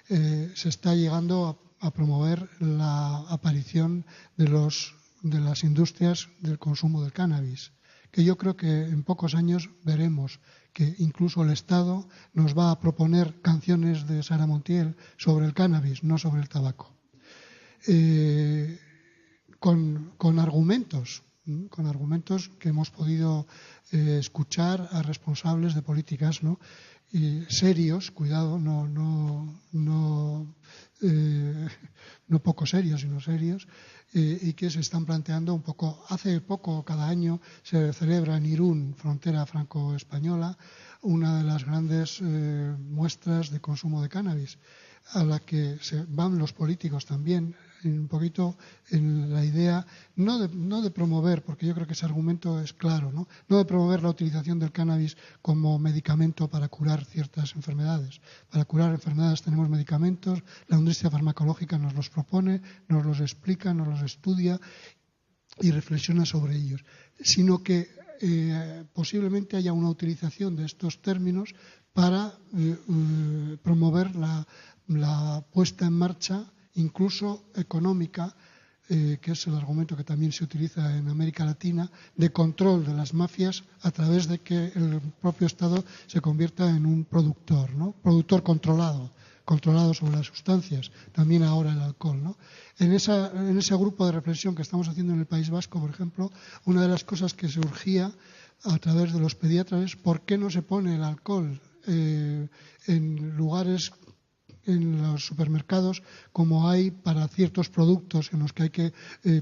se está llegando a promover la aparición de las industrias del consumo del cannabis, que yo creo que en pocos años veremos que incluso el Estado nos va a proponer canciones de Sara Montiel sobre el cannabis, no sobre el tabaco, con argumentos que hemos podido escuchar a responsables de políticas, ¿no? Serios, cuidado, no poco serios, sino serios, y que se están planteando un poco. Hace poco, cada año, se celebra en Irún, frontera franco-española, una de las grandes muestras de consumo de cannabis, a la que van los políticos también un poquito en la idea, no de promover, porque yo creo que ese argumento es claro, no de promover la utilización del cannabis como medicamento para curar ciertas enfermedades. Para curar enfermedades tenemos medicamentos, la industria farmacológica nos los propone, nos los explica, nos los estudia y reflexiona sobre ellos, sino que posiblemente haya una utilización de estos términos para promover la puesta en marcha, incluso económica, que es el argumento que también se utiliza en América Latina, de control de las mafias a través de que el propio Estado se convierta en un productor, ¿no? Productor controlado sobre las sustancias, también ahora el alcohol, ¿no? En ese grupo de reflexión que estamos haciendo en el País Vasco, por ejemplo, una de las cosas que surgía a través de los pediatras es por qué no se pone el alcohol en lugares, en los supermercados, como hay para ciertos productos en los que hay que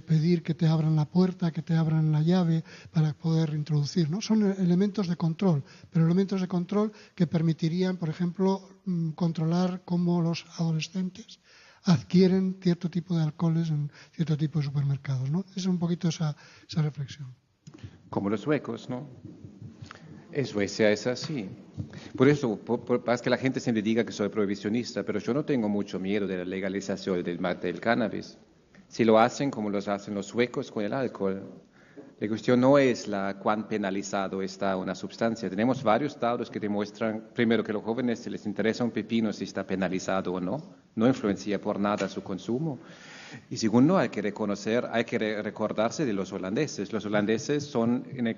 pedir que te abran la puerta, que te abran la llave para poder introducir, ¿no? Son elementos de control, pero elementos de control que permitirían, por ejemplo, controlar cómo los adolescentes adquieren cierto tipo de alcoholes en cierto tipo de supermercados, ¿no? Es un poquito esa reflexión. Como los suecos, ¿no? En Suecia es así. Por eso, es que la gente siempre diga que soy prohibicionista, pero yo no tengo mucho miedo de la legalización del cannabis. Si lo hacen como lo hacen los suecos con el alcohol, la cuestión no es cuán penalizado está una sustancia. Tenemos varios datos que demuestran, primero, que a los jóvenes se les interesa un pepino si está penalizado o no influencia por nada su consumo. Y segundo, hay que recordarse de los holandeses. Los holandeses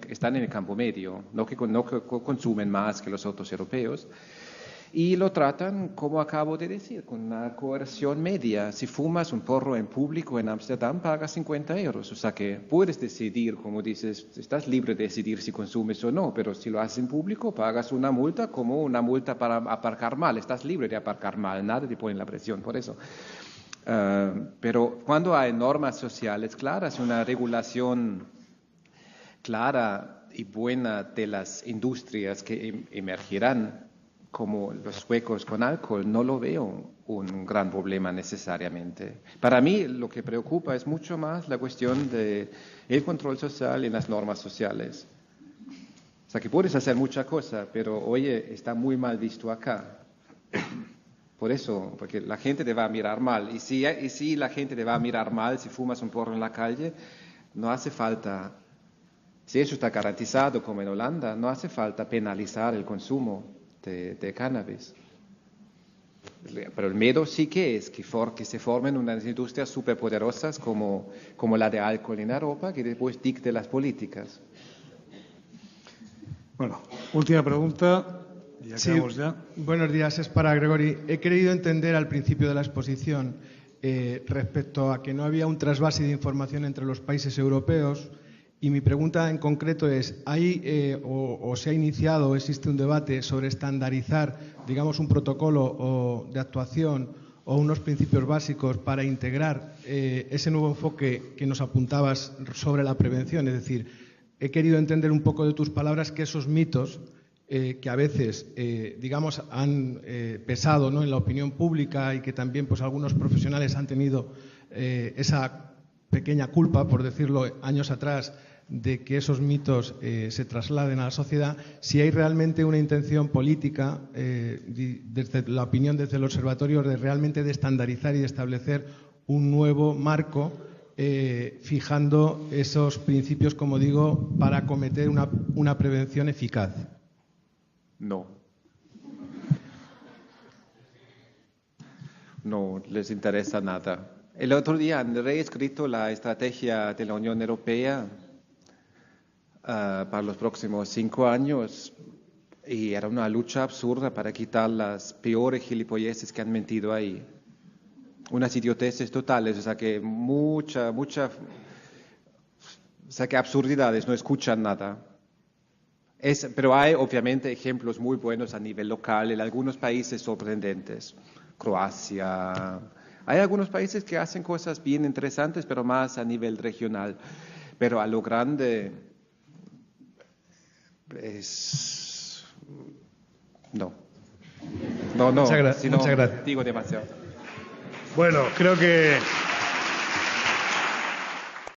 están en el campo medio, no que consumen más que los otros europeos. Y lo tratan, como acabo de decir, con una coerción media. Si fumas un porro en público en Ámsterdam, pagas 50 euros. O sea que puedes decidir, como dices, estás libre de decidir si consumes o no, pero si lo haces en público, pagas una multa como una multa para aparcar mal. Estás libre de aparcar mal, nadie te pone la presión por eso. Pero cuando hay normas sociales claras, una regulación clara y buena de las industrias que emergirán, como los suecos con alcohol, no lo veo un gran problema necesariamente. Para mí lo que preocupa es mucho más la cuestión del control social y las normas sociales. O sea que puedes hacer mucha cosa, pero oye, está muy mal visto acá. Por eso, porque la gente te va a mirar mal. Y si la gente te va a mirar mal si fumas un porro en la calle, no hace falta, si eso está garantizado como en Holanda, no hace falta penalizar el consumo de cannabis. Pero el miedo sí que es que se formen unas industrias superpoderosas como la de alcohol en Europa, que después dicte las políticas. Bueno, última pregunta. Sí, ya. Buenos días, es para Gregori. He querido entender al principio de la exposición respecto a que no había un trasvase de información entre los países europeos, y mi pregunta en concreto es, ¿hay o se ha iniciado o existe un debate sobre estandarizar, digamos, un protocolo de actuación o unos principios básicos para integrar ese nuevo enfoque que nos apuntabas sobre la prevención? Es decir, he querido entender un poco de tus palabras que esos mitos que a veces, digamos, han pesado, ¿no?, en la opinión pública, y que también pues algunos profesionales han tenido esa pequeña culpa, por decirlo, años atrás, de que esos mitos se trasladen a la sociedad, si hay realmente una intención política, desde la opinión desde el observatorio, de realmente de estandarizar y de establecer un nuevo marco, fijando esos principios, como digo, para acometer una prevención eficaz. No les interesa nada. El otro día han reescrito la estrategia de la Unión Europea para los próximos 5 años, y era una lucha absurda para quitar las peores gilipolleces que han metido ahí. Unas idioteces totales, o sea que que absurdidades, no escuchan nada. Pero hay obviamente ejemplos muy buenos a nivel local en algunos países sorprendentes. Croacia. Hay algunos países que hacen cosas bien interesantes, pero más a nivel regional. Pero a lo grande no. Muchas gracias. Digo demasiado. Bueno, creo que